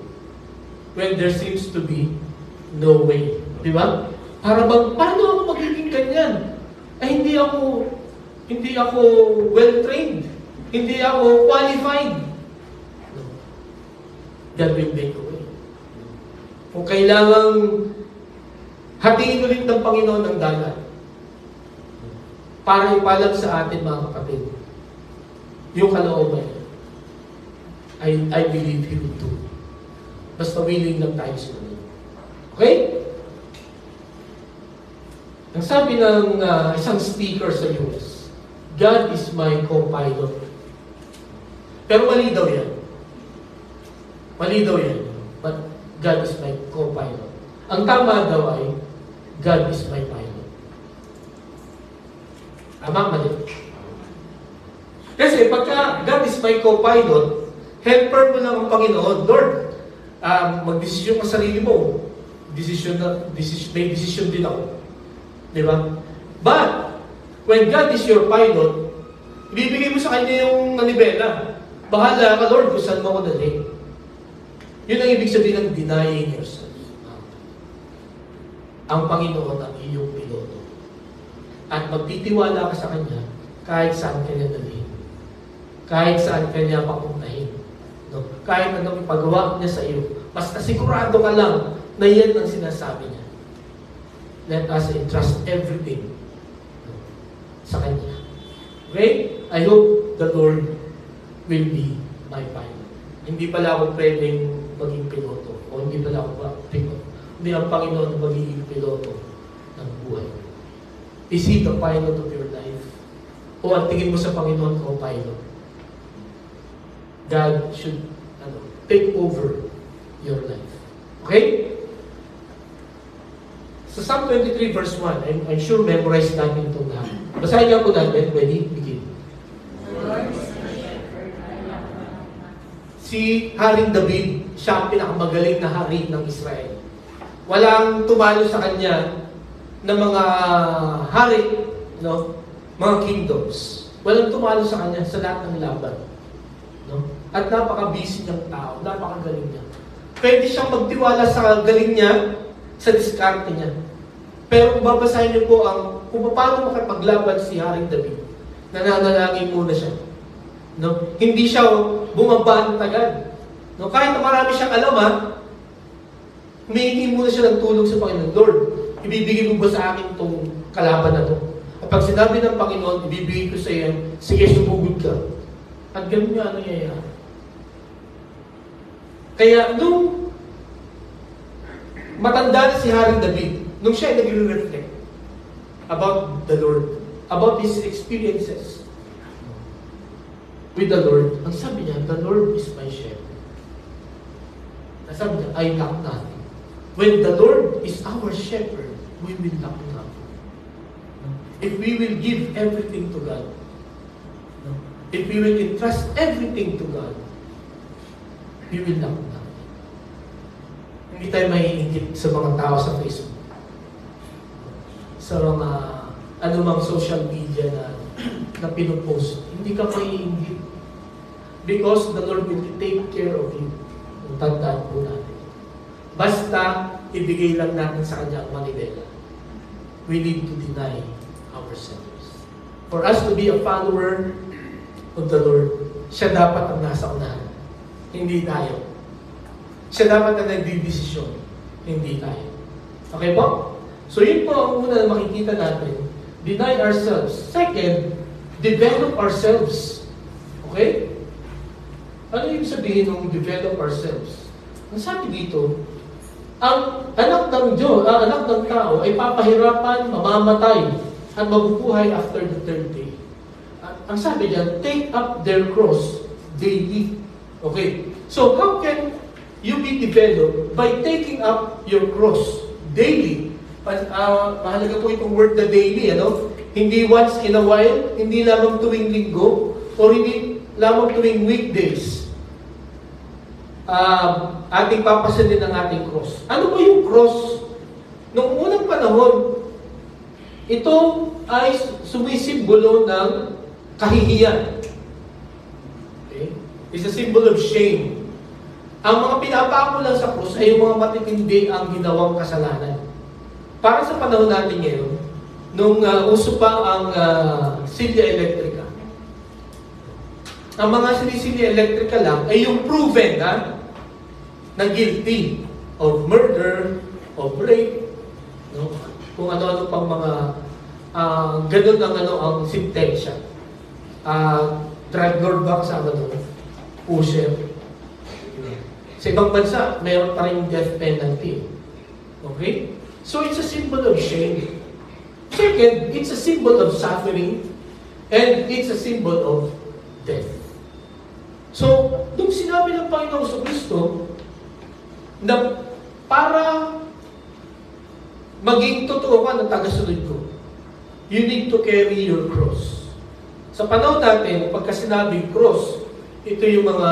when there seems to be no way. Di ba? Para bang, paano ako magiging ganyan? Ay, hindi ako well-trained. Hindi ako qualified. No. God will make a way. Kung kailangang hatiin ulit ng Panginoon ng dagat para ipalag sa atin mga kapatid yung kalooban, I believe He will do. Basta willing lang tayo sumunod. Okay? Ang sabi ng isang speaker sa US, God is my co-pilot Pero mali daw yan. Mali daw yan. But God is my co-pilot. Ang tama daw ay, God is my pilot. Tama, mali. Kasi pagka God is my co-pilot, helper mo lang ang Panginoon. Lord, mag-desisyon ka sa sarili mo. May decision din ako. Di ba? But, when God is your pilot, ibibigay mo sa Kanya yung manibela. Bahala ka, Lord, kung saan mo ako dali. Yun ang ibig sabihin ng denying yourself. Ang Panginoon ang iyong piloto. At magtitiwala ka sa Kanya kahit saan Kanya dalhin. Kahit saan Kanya papuntahin. No? Kahit anong ipagawa niya sa iyo. Basta sigurado ka lang na yan ang sinasabi niya. Let us entrust everything sa Kanya. Okay? I hope the Lord will be my pilot. Hindi pala ako pwedeng maging piloto. O hindi pala ako piloto. Hindi ang Panginoon magiging piloto ng buhay. Is He the pilot of your life? O ang tingin mo sa Panginoon o pilot? God should take over your life. Okay? Sa Psalm 23 verse 1, I'm sure memorize natin itong lahat. Basahin niyo po natin. Ready? Begin. Si Haring David, siya ang pinakamagaling na hari ng Israel. Walang tumalo sa kanya ng mga hari, no? Mga kingdoms. Walang tumalo sa kanya sa lahat ng laban. No? At napaka-busy niyang tao, napakagaling niya. Pwede siyang magtiwala sa galing niya, sa diskarte niya. Pero kung babasahin niyo po kung paano makapaglaban si Haring David, nananalangin muna siya. No? Hindi siya bumabaan agad. No? Kahit na marami siyang alam, humihingi muna siya ng tulong sa Panginoon. Lord, ibibigay mo ba sa akin itong kalaban na ito? Kapag sinabi ng Panginoon, ibibigay ko sa iyo, sige, sumugod ka. At ganun nga nangyayari. Kaya nung matanda na si Haring David, nung siya ay nag-reflect about the Lord, about his experiences with the Lord, ang sabi niya, the Lord is my shepherd. Sabi niya, I lack nothing. When the Lord is our shepherd, we will lack nothing. If we will give everything to God, if we will entrust everything to God, we will lack nothing. Hindi tayo maiingit sa mga tao sa Facebook, sa mga anumang social media na pinupost. Hindi ka maiingit. Because the Lord will take care of you. Tandaan po natin. Basta, ibigay lang natin sa Kanya ang manibela. We need to deny ourselves. For us to be a follower of the Lord, siya dapat ang nasa unahan. Hindi tayo. Siya dapat ang nagdidesisyon. Hindi tayo. Okay po? So yun po ang una na makikita natin. Deny ourselves. Second, develop ourselves. Okay? Ano yung sabihin ng develop ourselves? Ang sabi dito, ang anak ng Diyos, ang anak ng tao ay papahirapan, mamamatay, at mabubuhay after the third day. At ang sabi diyan, take up their cross daily. Okay? So how can you be developed? By taking up your cross daily. Mahalaga po itong word na daily, ano? Hindi once in a while, hindi lamang tuwing linggo, or hindi lamang tuwing weekdays. Ating papasanin ang ating cross. Ano ba yung cross? Noong unang panahon, ito ay sumisimbolo ng kahihiyan. Okay? It's a symbol of shame. Ang mga pinapako lang sa cross ay yung mga matitindi ang ginawang kasalanan. Para sa panahon natin ngayon, nung uso pa ang silya elektrika. Ang mga sinisilya elektrika lang ay yung proven na guilty of murder, of rape, no? Kung ano-ano pang mga ganun ang sintensya. Drug lord ba kasama doon? Pusher. Sa ibang bansa, mayroon pa rin death penalty. Okay? So it's a symbol of shame. Second, it's a symbol of suffering, and it's a symbol of death. So So, nung sinabi ng Panginoon sa Kristo, na para maging totoo ka na tagasunod ko, you need to carry your cross. Sa panahon natin, pagka sinabing cross, ito yung mga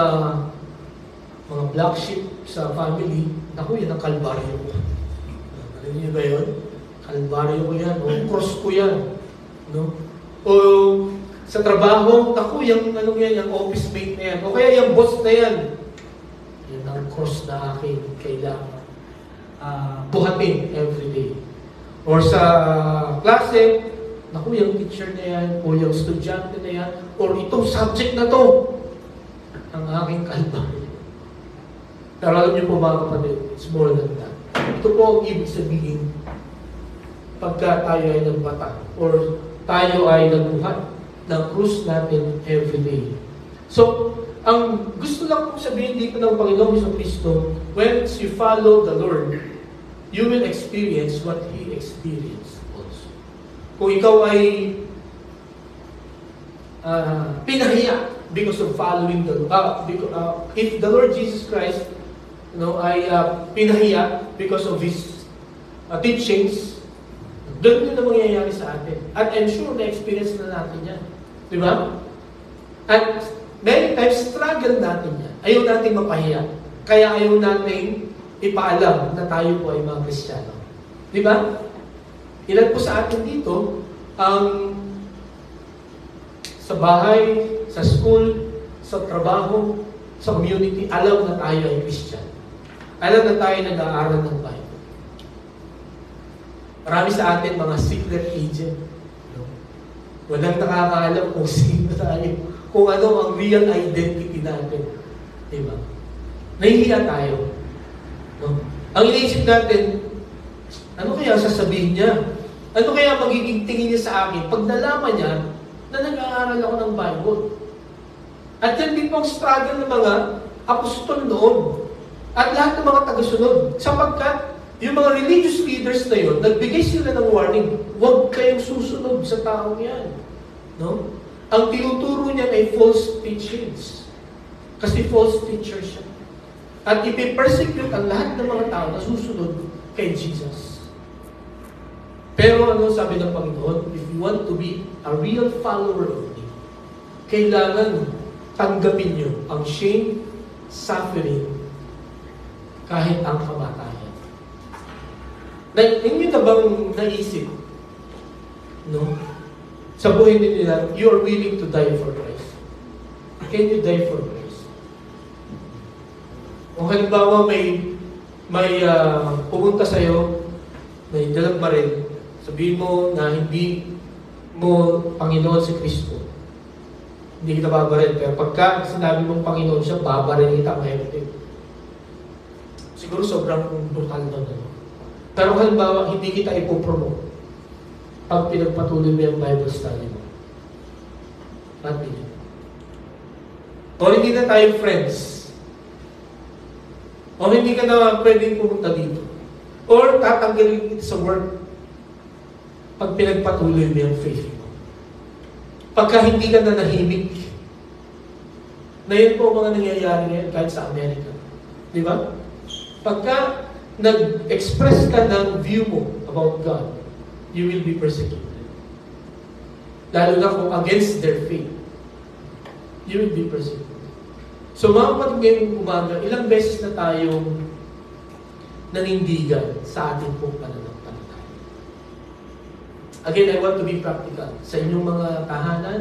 black sheep sa family, naku, yan ang kalbaryo ko. Alam niyo ba yun? Kalbaryo ko yan, o cross ko yan. No? O sa trabaho, naku, yung office mate na yan, o kaya yung boss na yan. Yan ang cross na akin, kailangan buhatin everyday. Or sa klase, naku, yung teacher na yan, o yung estudyante na yan, or itong subject na to, ang aking kalbaryo. Pero alam niyo po mga kapatid, it's more than that. Ito po ang ibig sabihin pagka tayo ay nagbata or tayo ay nagbuhat ng krus natin everyday. So, ang gusto lang kong sabihin dito ng Panginoong Jesucristo, once you follow the Lord, you will experience what He experienced also. Kung ikaw ay pinahiya because of following the if the Lord Jesus Christ ay pinahiya because of His teachings, doon na mangyayari sa atin. At I'm sure na-experience na natin yan. Di ba? At many times, struggle natin yan. Ayaw natin mapahiya. Kaya ayaw natin ipaalam na tayo po ay mga Kristiyano. Di ba? Ilan po sa atin dito, sa bahay, sa school, sa trabaho, sa community, alam na tayo ay Kristiyano. Alam na tayo nag-aaral ng Bible. Marami sa atin mga secret agent. No? Walang nakakaalam kung sino tayo, kung ano ang real identity natin. Diba? Nahihiya tayo. No? Ang iniisip natin, ano kaya sasabihin niya? Ano kaya magiging tingin niya sa akin pag nalaman niya na nag-aaral ako ng Bible? At yan din po ang struggle ng mga apostol noon. At lahat ng mga tagasunod. Sapagkat yung mga religious leaders na yun, nagbigay sila ng warning, huwag kayong susunod sa taong yan. No? Ang tinuturo niyan ay false teachings. Kasi false teacher siya. At ipipersecute ang lahat ng mga tao na susunod kay Jesus. Pero ano sabi ng Panginoon? If you want to be a real follower of me, kailangan tanggapin niyo ang shame, suffering, kahit ang kamatayan. Hindi na bang naisip, no? Sa buhay nila, you are willing to die for Christ. Can you die for Christ? O halimbawa may pumunta sa'yo, may dalang baril, sabihin mo na hindi mo Panginoon si Kristo. Hindi kita babaril. Pero pagka sinabi mong Panginoon siya, babaril kita ang everything. Siguro sobrang brutal na. Pero halimbawa, hindi kita ipopromote pag pinagpatuloy mo yung Bible study mo. Natin yun. O hindi na tayo friends. O hindi ka na pwedeng pumunta dito. Or tatanggalin kita sa work pag pinagpatuloy mo yung faith mo. Pagka hindi ka na nahimik. Na yun po mga nangyayari ngayon kahit sa Amerika. Di ba? Pagka nag-express ka ng view mo about God, you will be persecuted. Lalo na kung against their faith, you will be persecuted. So mga kapatid ngayong umaga, ilang beses na tayong nanindigan sa ating pong pananampalataya. Again, I want to be practical. Sa inyong mga tahanan,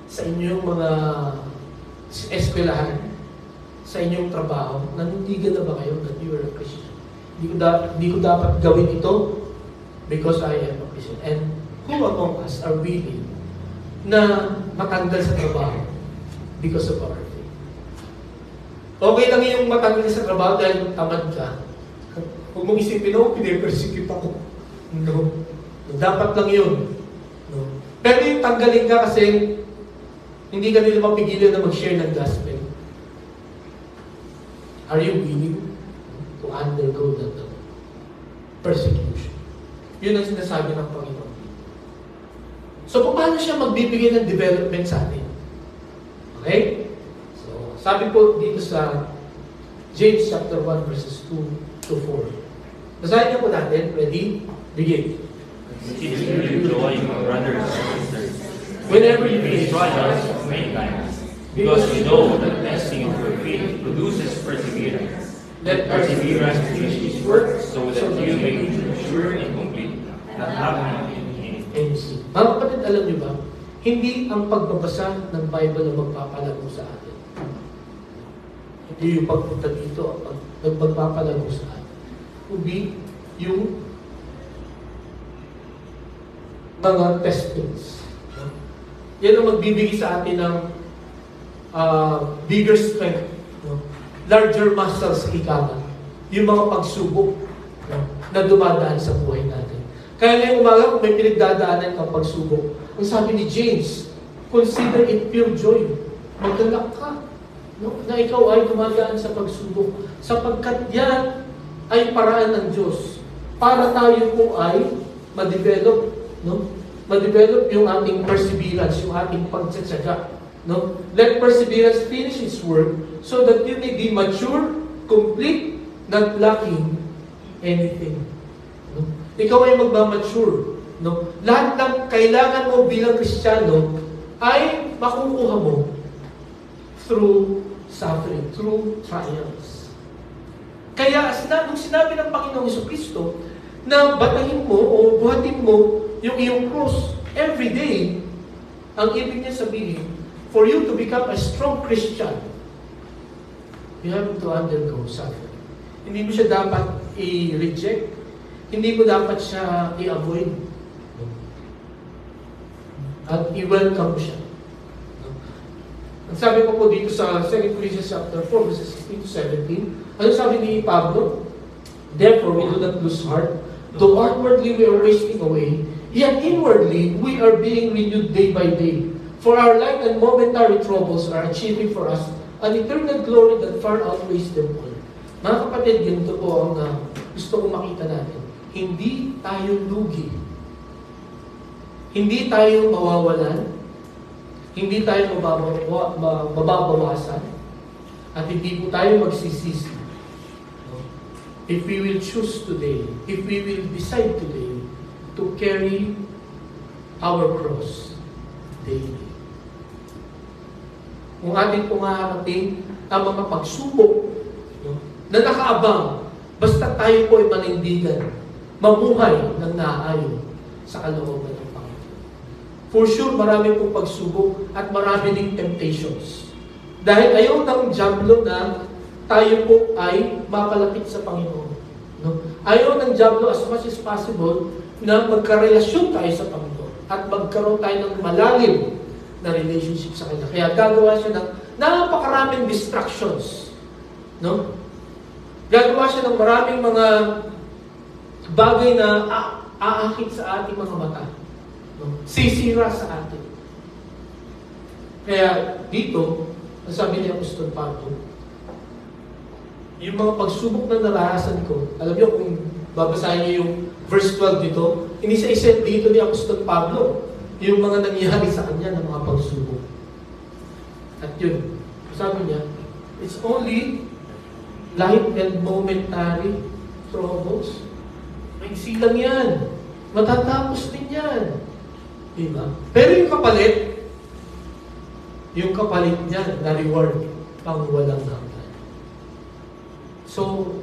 sa inyong mga eskwelahan, sa inyong trabaho, nanindigan na ba kayo that you are a Christian? Hindi ko dapat gawin ito because I am a Christian. And who among us are willing na matanggal sa trabaho because of our faith? Okay lang yung matanggal sa trabaho dahil tamad ka. Huwag mong isipin, pinipersecute ako. No. Dapat lang yun. No. Pero yung tanggalin ka kasi hindi ka nila mapigilan na mag-share ng gospel. Are you willing to undergo that persecution? Yun ang sinasabi ng Panginoon. So, paano siya magbibigay ng development sa atin? Okay? So, Sabi po dito sa James chapter 1 verses 2 to 4. Basahin niyo po natin. Ready? Begin. Consider your joy, my brothers and sisters, Whenever you face face trials of many kinds, because you know that testing of your faith produces perseverance. Let perseverance finish its work, so that you may be sure and complete, not having anything. Mga kapatid, alam niyo ba, hindi ang pagbabasa ng Bible ang magpapalago sa atin. Hindi yung pagpunta dito ang magpapalago sa atin. Kundi yung mga testings. Yan ang magbibigay sa atin ng bigger strength, larger muscles, ika. Yung mga pagsubok na dumadaan sa buhay natin. Kaya ngayong umaga, kung may pinagdadaanan kang pagsubok, ang sabi ni James, consider it pure joy. Maggalak ka, na ikaw ay dumadaan sa pagsubok. Sapagkat yan ay paraan ng Diyos para tayo po ay ma-develop, ma-develop yung ating perseverance, yung ating pagtsatsaga. Let perseverance finish its work so that you may be mature, complete, not lacking anything. Ikaw ay magmamature. Lahat ng kailangan mo bilang Kristiyano ay makukuha mo through suffering, through trials. Kaya nung sinabi ng Panginoong Jesucristo na batahin mo o buhatin mo yung iyong cross every day, ang ibig niya sabihin, for you to become a strong Christian, you have to undergo suffering. Hindi mo siya dapat i-reject, hindi mo dapat siya i-avoid, at i-welcome siya. Ang sabi ko po dito sa 2 Corinthians chapter 4, verses 16 to 17, ano sabi ni Pablo? Therefore, we do not lose heart, though outwardly we are wasting away, yet inwardly we are being renewed day by day. For our light and momentary troubles are achieving for us an eternal glory that far outweighs them all. Mga kapatid, ganito po ang gusto kong makita natin. Hindi tayo lugi. Hindi tayo mawawalan. Hindi tayo mababawasan. At hindi po tayo magsisisi. If we will choose today, if we will decide today to carry our cross daily. Kung ating pumaharapin ang mga pagsubok na nakaabang, basta tayo po ay manindigan, mamuhay ng naaayon sa kalooban ng Panginoon. For sure, marami pong pagsubok at marami ding temptations. Dahil ayaw ng diablo na tayo po ay mapalapit sa Panginoon. Ayaw ng diablo as much as possible na magkarelasyon tayo sa Panginoon at magkaroon tayo ng malalim na relationship sa Kanya. Kaya gagawa siya ng napakaraming distractions. Gagawa siya ng maraming mga bagay na aakit sa ating mga mata. Sisira sa atin. Kaya dito, ang sabi ni Apostol Pablo, yung mga pagsubok na naranasan ko, alam niyo kung babasahin niyo yung verse 12 dito, inisa-isa dito ni Apostol Pablo, yung mga nangyari sa kanya ng mga pagsubok. At yun, sabi niya, it's only light and momentary troubles. Maiksi lang yan. Matatapos din yan. Diba? Pero yung kapalit niya, na reward, pang walang hanggan. So,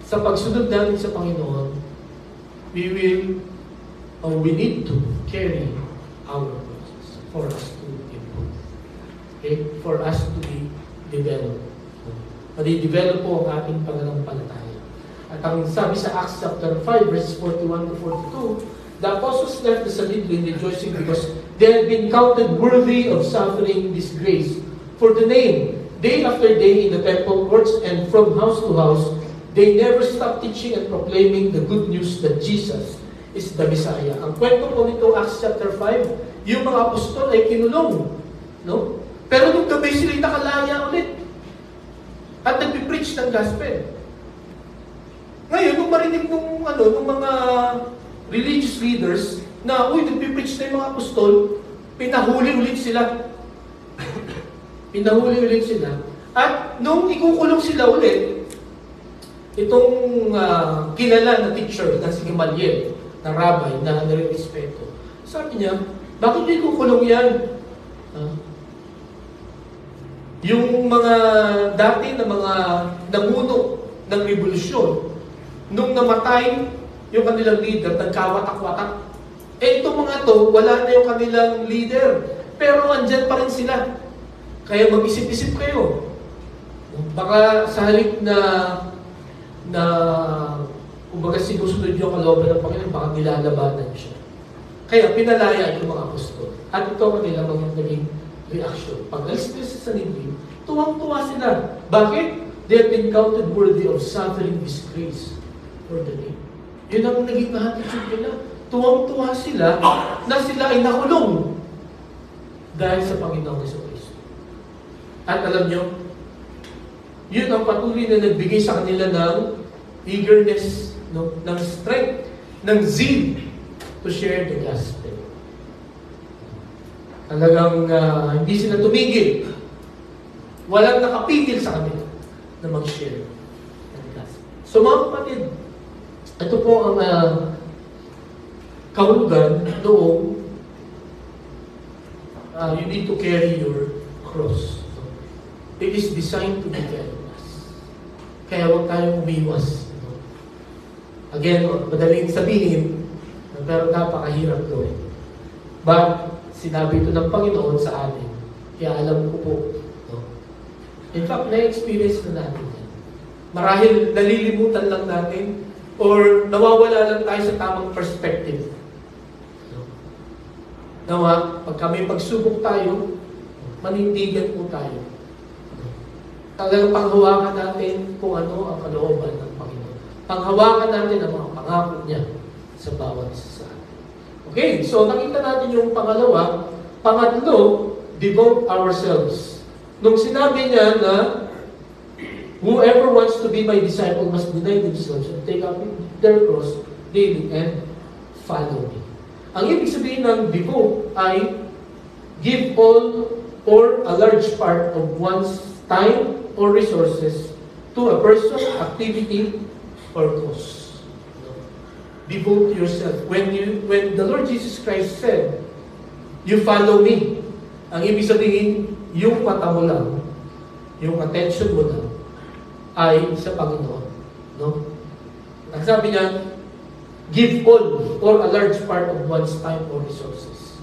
sa pagsunod natin sa Panginoon, we need to carry our crosses for us to improve. Okay? For us to be developed. Madi-develop po ang ating pananampalataya. At ang sabi sa Acts chapter 5, verses 41 to 42, the apostles left the Sanhedrin rejoicing because they had been counted worthy of suffering disgrace for the name. Day after day in the temple courts and from house to house, they never stopped teaching and proclaiming the good news that Jesus is the Messiah. Ang kwento po nito, Acts chapter 5, yung mga apostol ay kinulong. No? Pero nung gabi sila nakalaya ulit. At nagpipreach ng gospel. Ngayon, nung marinig nung mga religious leaders na, nagpipreach na yung mga apostol, pinahuli ulit sila. Pinahuli ulit sila. At nung ikukulong sila ulit, itong kilala na teacher na si Gamaliel, na rabbi, na nare-respeto, sabi niya, bakit niyo ikukulong yan? Yung mga dati na mga namuno ng revolusyon, nung namatay yung kanilang leader, nagkawatak-watak. Itong mga to, wala na yung kanilang leader. Pero andyan pa rin sila. Kaya mag-isip-isip kayo. Baka sa halip na kumbaga sinusunod yung kalooban ng Panginoon, baka nilalabanan siya. Kaya pinalaya yung mga apostol. At ito ang kanilang mga naging reaction. Pag alis nila sa Sanhedrin, tuwang-tuwa sila. Bakit? They have been counted worthy of suffering disgrace for the name. Yun ang naging attitude nila. Tuwang-tuwa sila na sila ay nakulong dahil sa Panginoong Kristo. At alam nyo, yun ang patuloy na nagbigay sa kanila ng eagerness, no? Ng strength, ng zeal to share the gospel. Talagang hindi sila tumigil. Walang nakapigil sa kanila na mag-share ng gospel. So mga kapatid, ito po ang kahulugan noong you need to carry your cross. It is designed to be carried. Kaya huwag tayong umiwas. Again, madaling sabihin, pero napakahirap gawin. But, sinabi ito ng Panginoon sa atin. Kaya alam ko po. No? In fact, na-experience na natin yan. Marahil nalilimutan lang natin or nawawala lang tayo sa tamang perspective. No? Nawa, pag kami pagsubok tayo, manindigan po tayo. Talagang panghawakan natin kung ano ang kalooban ng Panginoon. Panghawakan natin ang mga pangako niya sa bawat isa sa atin. Okay, so nakita natin yung pangalawa. Pangatlo, devote ourselves. Nung sinabi niya na whoever wants to be my disciple must deny themselves and take up their cross daily and follow me. Ang ibig sabihin ng devote ay give all or a large part of one's time or resources to a person, activity, or cause. Devote yourself. When the Lord Jesus Christ said, "You follow me," ang ibig sabihin, yung mata mo lang, yung attention mo lang, ay sa Panginoon. No? Ang sabi niya, give all or a large part of one's time or resources.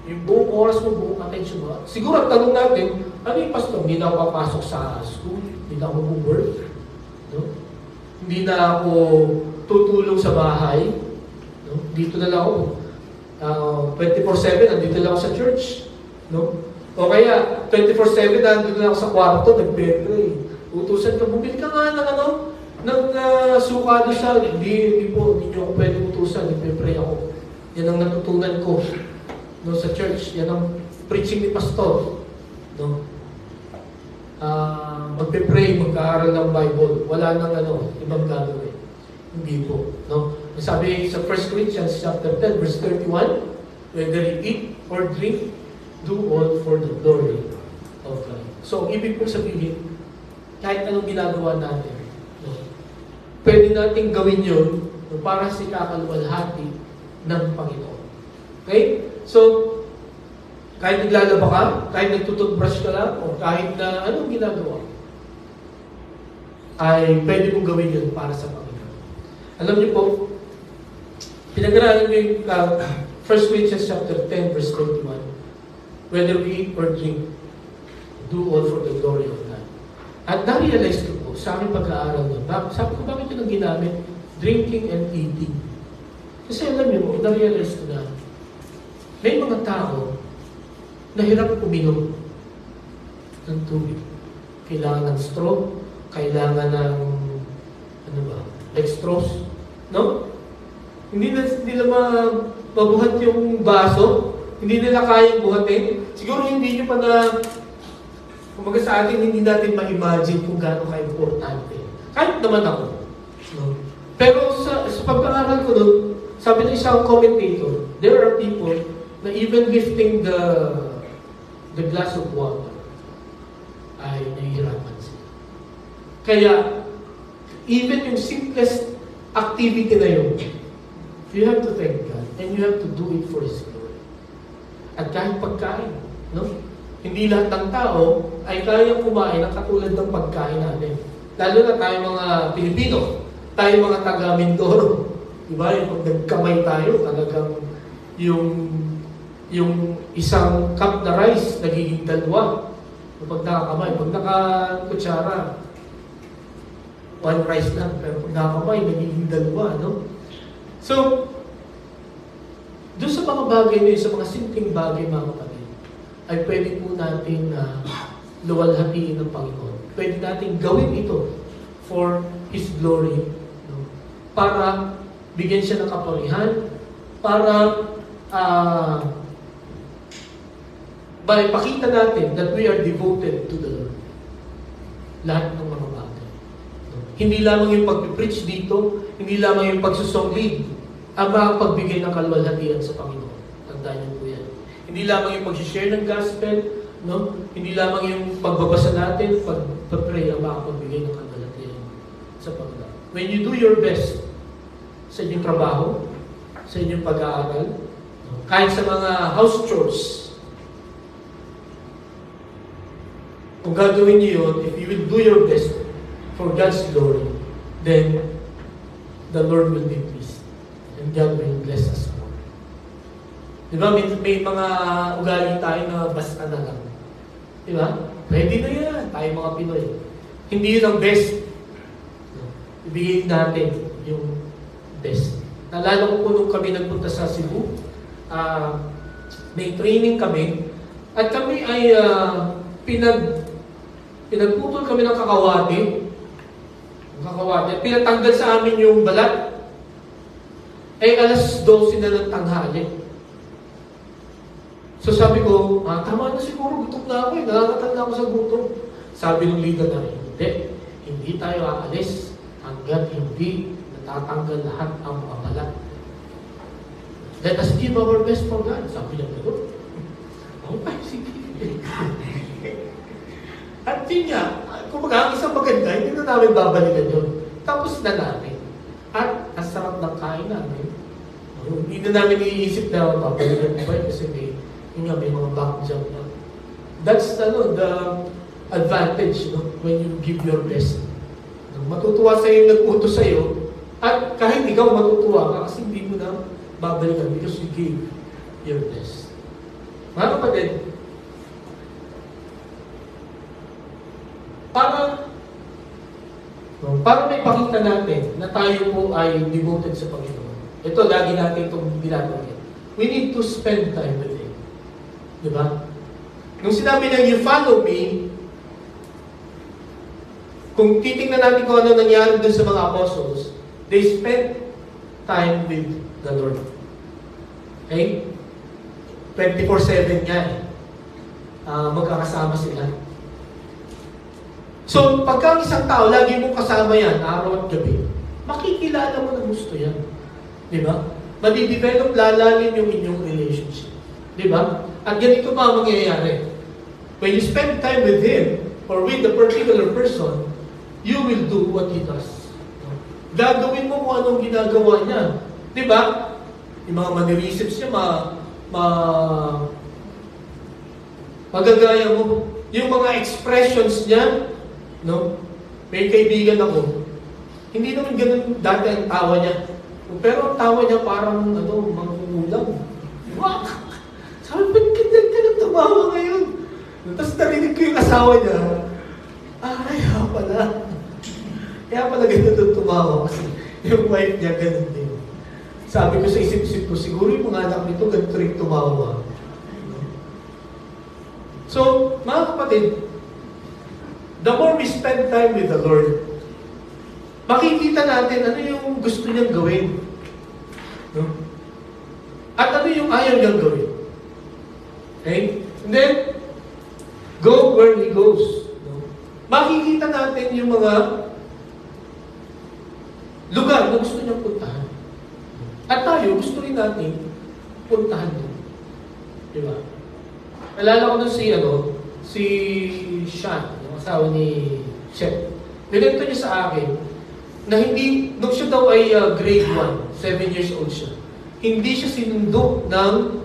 Yung buong oras mo, buong attention mo. Siguro ang tanong natin, ano yung pastor? Hindi na ako papasok sa school, hindi na ako mag-work, no? Hindi na ako tutulong sa bahay, no? Dito na lang ako. 24/7, nandito lang ako sa church, no? O kaya, 24/7, nandito lang ako sa kwarto, nag-pray. Utusan ka, bumili ka nga ng suka doon sa, hindi nyo ako pwede utusan, nag-pray ako. Yan ang natutunan ko. No, sa church, yan ang preaching ni pastor. No? Magpe-pray, mag-aaral ng Bible. Wala nang ibang gagawin. Hindi po. No? Sabi sa 1 Corinthians chapter 10, verse 31, whether you eat or drink, do all for the glory of God. So, ibig po sabihin, kahit anong ginagawa natin, no? Pwede nating gawin yun para sa ikakalwalhati ng Panginoon. Okay? So, kahit naglalaba ka, kahit nagtututbrush ka lang, o kahit na anong ginagawa, ay pwede mong gawin yun para sa Panginoon. Alam niyo po, pinag-aralan niyo yung 1 Corinthians chapter 10, verse 21, whether we eat or drink, do all for the glory of God. At na-realize ko po, sa aming pag-aaral nun, sabi ko, bakit yun ang ginamit? Drinking and eating. Kasi alam niyo, na-realize ko na, may mga tao na hirap uminom ng tubig. Kailangan ng straw, kailangan ng dextrose, no? Hindi nila mabuhat yung baso, hindi nila kayang buhatin. Siguro hindi nyo pa na, kumbaga sa atin, hindi natin ma-imagine kung gaano ka-importante. Kahit naman ako. No? Pero sa pagkakaral ko doon, sabi ng isang commentator, there are people na even lifting the glass of water ay nahihirapan sila. Kaya, even yung simplest activity na yun, you have to thank God and you have to do it for His glory. At kahit pagkain, no? Hindi lahat ng tao ay kayang kumain ng katulad ng pagkain natin. Lalo na tayo mga Pilipino, tayo mga taga Mindoro. Diba? Yung pag nagkamay tayo, talagang yung isang cup na rice, nagiging dalawa. Pag nakakamay, pag nakakutsara, one rice lang. Pero pag nakakamay, nagiging dalawa, no? So, doon sa mga bagay na yun, sa mga simpleng bagay, mga kapatid, ay pwede po natin luwalhatiin ng Panginoon. Pwede natin gawin ito for His glory, no? Para bigyan siya ng kapangyarihan, para ipakita natin that we are devoted to the Lord. Lahat ng mga bagay. No? Hindi lamang yung pag-preach dito, hindi lamang yung pagsusong lead, ang makapagbigay ng kaluwalhatian sa Panginoon. Tandaan niyo po yan. Hindi lamang yung pag-share ng gospel, no? Hindi lamang yung pagbabasa natin, pag-pray ang makapagbigay ng kaluwalhatian sa Panginoon. When you do your best sa inyong trabaho, sa inyong pag-aaral, kahit sa mga house chores, kung gagawin niyo yun, if you will do your best for God's glory, then the Lord will be pleased. And God will bless us more. Diba? May mga ugali tayo na basta na lang. Diba? Pwede na yan. Tayo mga Pinoy. Hindi yun ang best. Ibigay natin yung best. Nalala ko po nung kami nagpunta sa Cebu, may training kami, at kami ay pinagputol kami ng kakawate. Pinatanggal sa amin yung balat. Alas 12 na ng tanghali. So sabi ko, tama na siguro, gutom na ako nakakatanda ako sa gutom. Sabi ng leader na rin, hindi tayo aalis hanggat hindi natatanggal lahat ang mga balat. Let us give our best for God. Sabi niya gano'n. Okay, sige. At yun nga, kumbaga, ang isang maganda, hindi na namin babalikan yun. Tapos na namin. At ang sarap ng kain namin. Hindi na namin iisip na babalikan ko ba kasi may mga back jump na. That's the advantage, no? When you give your best. Matutuwa sa'yo yung nag-utos sa'yo, at kahit ikaw matutuwa ka kasi hindi mo na babalikan because you gave your best. Mga kapatid, para may pakita natin na tayo po ay devoted sa Panginoon. Ito, lagi natin itong ginagawa. We need to spend time with Him. Diba? Nung sinabi na, you follow me, kung titingnan natin kung ano nangyari dun sa mga apostles, they spent time with the Lord. Okay? 24/7 nga eh. Magkakasama sila. So, pagka isang tao, lagi mong kasama yan, araw at gabi, makikilala mo na gusto yan. Di ba? Madidevelop, lalalim yung inyong relationship. Di ba? At ganito ba mangyayari? When you spend time with Him, or with a particular person, you will do what He does. Gagawin mo kung anong ginagawa niya. Di ba? Yung mga maniriceps niya, magagaya mo. Yung mga expressions niya, no? May kaibigan ako. Hindi naman ganun dati ang tawa niya. Pero ang tawa niya parang, mangkukulang. Wah! Sabi, ba't ganyan ka nang tumawa ngayon? Tapos narinig ko yung asawa niya. Kaya pala. Kaya pala ganun tumawa kasi yung wife niya ganun din. Sabi ko sa isip-isip ko, siguro yung mga anak nito ganito rin tumawa. So, mga kapatid, the more we spend time with the Lord, makikita natin ano yung gusto niyang gawin. No? At ano yung ayaw niyang gawin. Okay? And then, go where He goes. No? Makikita natin yung mga lugar na gusto niyang puntahan. At tayo, gusto rin natin puntahan doon. Diba? Nalala ko doon si Sean, yung asawa ni Chef, nilento niya sa akin na hindi, nung siya daw ay grade 1, 7 years old siya, hindi siya sinundo ng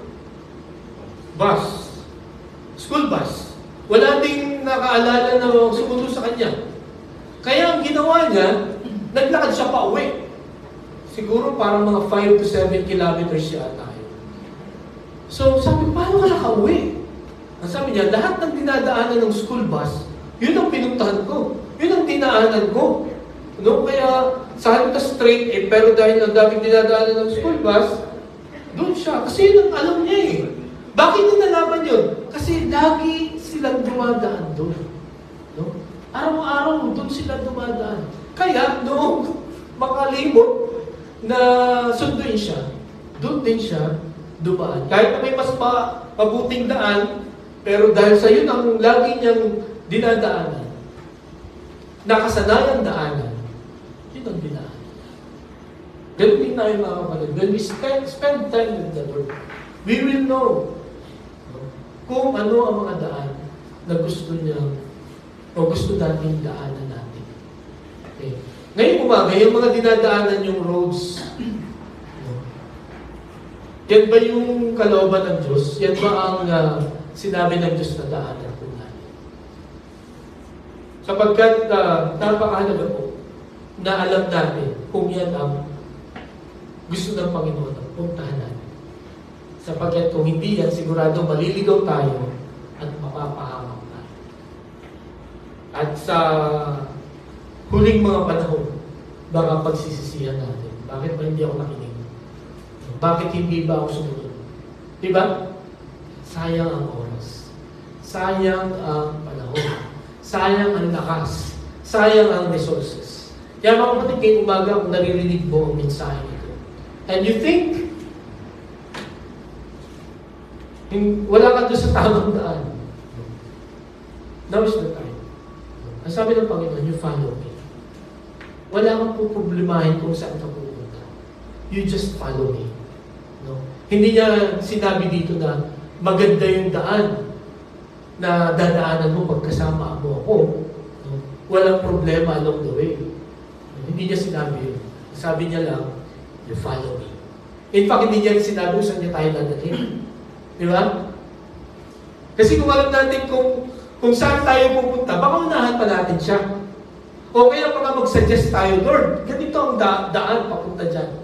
bus, school bus. Wala ding nakaalala na sumundo sa kanya. Kaya ang ginawa niya, naglakad siya pa uwi. Siguro parang mga 5 to 7 kilometers siya tayo. So sabi ko, paano ka nakauwi? Ang sabi niya, lahat ng dinadaanan ng school bus, yun ang pinuntahan ko. Yun ang dinaanan ko. No? Kaya saan ka straight eh, pero dahil ang daming dinadaanan ng school bus, doon siya. Kasi yun ang alam niya eh. Bakit niya nalaman yun? Kasi lagi silang dumadaan doon. No? Araw-araw doon sila dumadaan. Kaya noong makalimot na sunduin siya, doon din siya dumaan. Kahit na may mas mabuting daan, pero dahil sa yun ang lagi niyang dinadaanan, nakasanayang daanan, yun ang dinaanan. Ganun din tayo mga kapatid. When we spend time with the Lord, we will know kung ano ang mga daan na gusto niya o gusto natin daanan natin. Okay. Ngayong umaga, yung mga dinadaanan yung roads, yan ba yung kalooban ng Diyos? Yan ba ang sinabi ng Diyos na daanan po natin? Sapagkat napakahalaga po na alam natin kung yan ang gusto ng Panginoon ang puntahan natin. Sapagkat kung hindi yan, sigurado maliligaw tayo at mapapahamak tayo. At sa huling mga panahon, baka pagsisisihan natin. Bakit ba hindi ako nakinig? Bakit hindi ba ako sumunod? Diba? Sayang ang oras. Sayang ang panahon. Sayang ang lakas. Sayang ang resources. Kaya mga kapatid, ngayong umaga kung naririnig mo ang mensahe nito. And you think, wala ka doon sa tamang daan. Now is the time. Ang sabi ng Panginoon, you follow me. Wala kang problemahin kung saan ka pupunta. You just follow me. No? Hindi niya sinabi dito na maganda yung daan na dadaanan mo pagkasama mo ako. No? Walang problema along the way. No? Hindi niya sinabi yun. Sabi niya lang, you follow me. In fact, hindi niya sinabi kung saan niya tayo dadalhin. Di ba? Kasi kung alam natin kung saan tayo pupunta, baka unahan pa natin siya. O kaya baka mag-suggest tayo, Lord, ganito ang daan papunta dyan.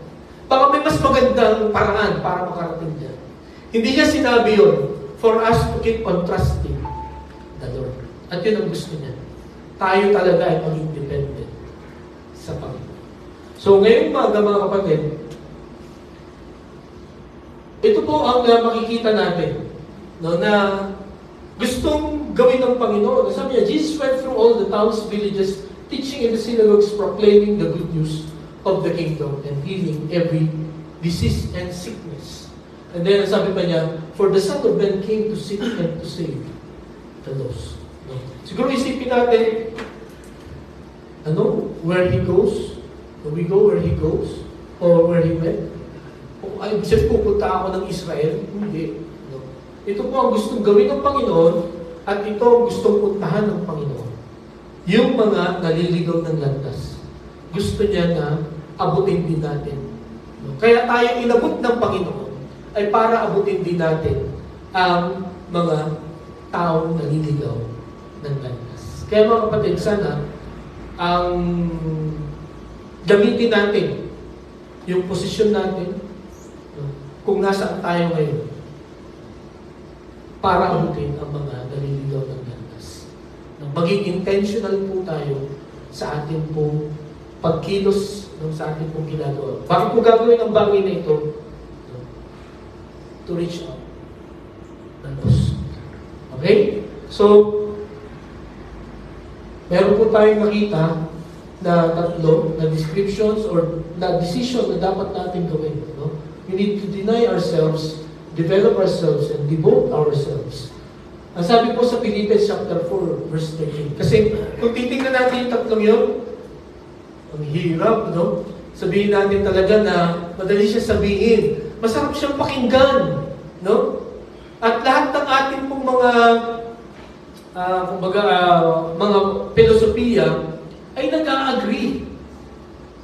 Baka may mas magandang paraan para makarating dyan. Hindi niya sinabi yun for us to keep on trusting the Lord. At yun ang gusto niya. Tayo talaga ay maging dependent sa Panginoon. So ngayong mga kapatid, ito po ang makikita natin, no, na gustong gawin ng Panginoon. Sabi niya, Jesus went through all the towns, villages, teaching in the synagogues, proclaiming the good news of the kingdom and healing every disease and sickness. And then sabi pa niya, for the Son of Man came to seek and to save the lost. No? Siguro isipin natin, where He goes? Do we go where He goes? Or where He went? Ay, siyempre pupunta ako ng Israel? Hindi. No? Ito po ang gustong gawin ng Panginoon at ito ang gustong puntahan ng Panginoon. Yung mga naliligaw ng landas. Gusto niya na abutin din natin. No? Kaya tayo inabot ng Panginoon ay para abutin din natin ang mga taong naliligaw ng landas. Kaya mga kapatid, sana ang gamitin natin yung posisyon natin, no? Kung nasaan tayo ngayon para abutin ang mga naliligaw ng landas. No? Maging intentional po tayo sa ating pong pagkilos sa ating pong ginagawa. Bakit po gagawin ang bagay na ito? No? To reach out. Okay? So, meron po tayong makita na tatlo na descriptions or na decision na dapat natin gawin. No? We need to deny ourselves, develop ourselves, and devote ourselves. Ang sabi po sa Philippians chapter 4, verse 13. Kasi kung titingnan natin yung tatlong yun, ang hirap, no? Sabihin natin talaga na madali siya sabihin. Masarap siyang pakinggan, no? At lahat ng ating pong mga mga filosofiya ay nag-a-agree.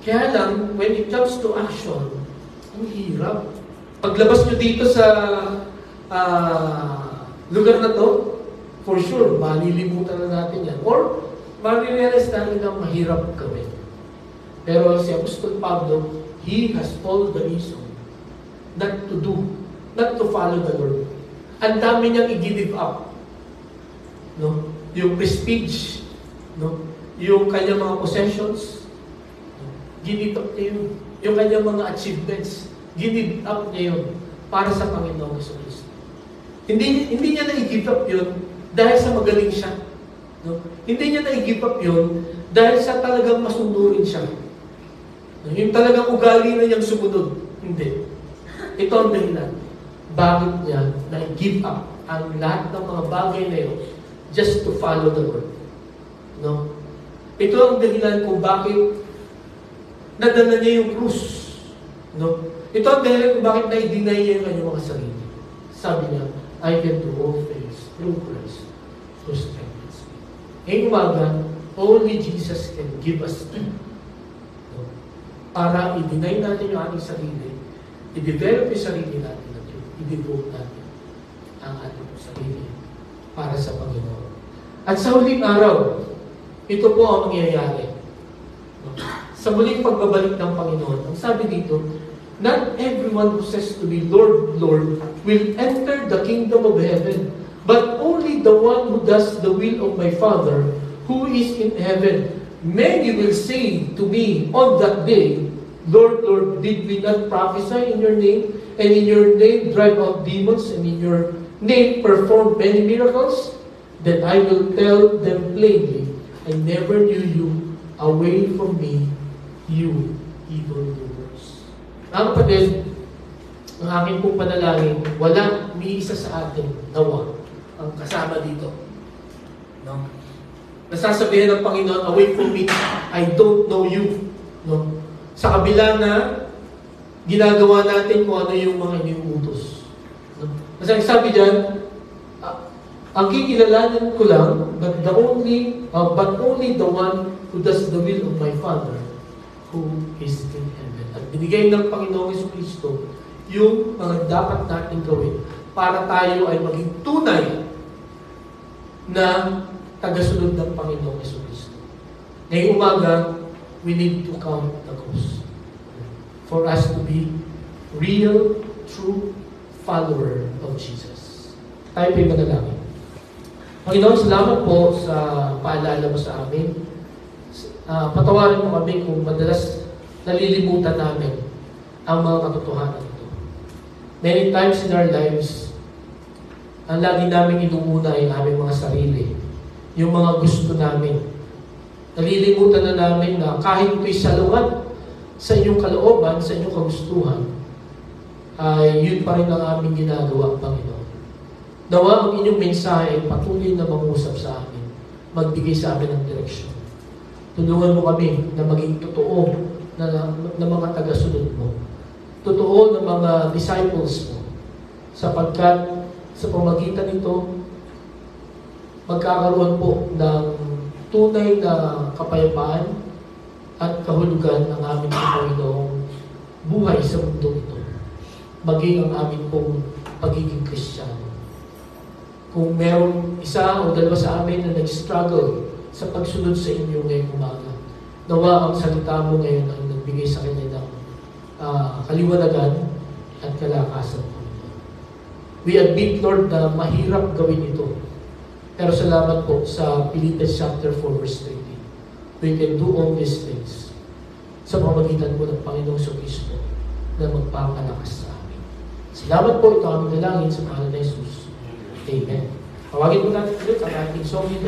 Kaya lang, when it comes to action, ang hirap. Paglabas nyo dito sa lugar na to, for sure, malilimutan na natin yan. Or, marirealize natin na mahirap gawin. Pero si Apostol Pablo, he has all the reason not to do, not to follow the Lord. Ang dami niyang i-give up. No? Yung prestige, no? Yung kanyang mga possessions, give up niya yun. Yung kanyang mga achievements, give up niya yun para sa Panginoong Jesucristo. Hindi niya na-give up yun dahil sa magaling siya. No? Hindi niya na-give up yun dahil sa talagang masunurin siya. No? Yung talagang ugali na niyang sumunod. Hindi. Ito ang dahilan. Bakit niya na-give up ang lahat ng mga bagay na yun just to follow the Lord. No? Ito ang dahilan kung bakit nadala niya yung krus. No? Ito ang dahilan kung bakit na-deny niya yung kanyang mga sarili. Sabi niya, I can do all things through Christ who strengthens me. Ngayong umaga, only Jesus can give us strength. No? Para i-deny natin yung ating sarili, i-develop yung sarili natin at i-devote natin ang ating sarili para sa Panginoon. At sa huling araw, ito po ang mangyayari. Sa muling pagbabalik ng Panginoon, ang sabi dito, not everyone who says to me, Lord, Lord, will enter the kingdom of heaven, but only the one who does the will of my Father who is in heaven. Many will say to me on that day, Lord, Lord, did we not prophesy in your name, and in your name drive out demons, and in your name perform many miracles? Then I will tell them plainly, I never knew you. Away from me, you evildoers. Mga kapatid, ang aking pong panalangin, walang umiisa sa atin nawa ang kasama dito. No? Nasasabihin ng Panginoon, away from me, I don't know you. No? Sa kabila na ginagawa natin kung ano yung mga iniuutos. No? Kasi sabi dyan, ang kikilalanin ko lang, but only the one who does the will of my Father who is in heaven. At binigay ng Panginoong Jesucristo yung mga dapat natin gawin para tayo ay maging tunay na tagasunod ng Panginoong Jesucristo. Ngayong umaga, we need to count the cost for us to be real, true follower of Jesus. Tayo po'y manalangin. Panginoon, salamat po sa paalala mo sa amin. Patawarin mo kami kung madalas nalilimutan namin ang mga katotohanan ito. Many times in our lives, ang lagi namin inuuna ay aming mga sarili, yung mga gusto namin. Nalilimutan na namin na kahit ito'y salungat sa inyong kalooban, sa inyong kagustuhan, ay yun pa rin ang aming ginagawa, Panginoon. Nawa ang inyong mensahe ay patuloy na mangusap sa amin, magbigay sa amin ng direksyon. Tulungan mo kami na maging totoo na mga tagasunod mo. Totoo na mga disciples mo. Sapagkat sa pamagitan nito, magkakaroon po ng tunay na kapayapaan at kahulugan ng aming Panginoong buhay sa mundo ito. Maging ang aming pong pagiging Kristiyano. Kung merong isa o dalawa sa amin na nag-struggle sa pagsunod sa inyo ngayong umaga, nawa ang salita mo ngayon ang nagbigay sa kanya ng kaliwanagan at kalakasan. We admit, Lord, na mahirap gawin ito. Pero salamat po sa Philippians chapter 4 verse 13. We can do all these things sa pamamagitan po ng Panginoong Jesucristo na magpapalakas sa amin. Salamat po, ito aming dalangin sa pangalan ni Jesus. Amen. Pawagin po natin ulit ang ating song nito.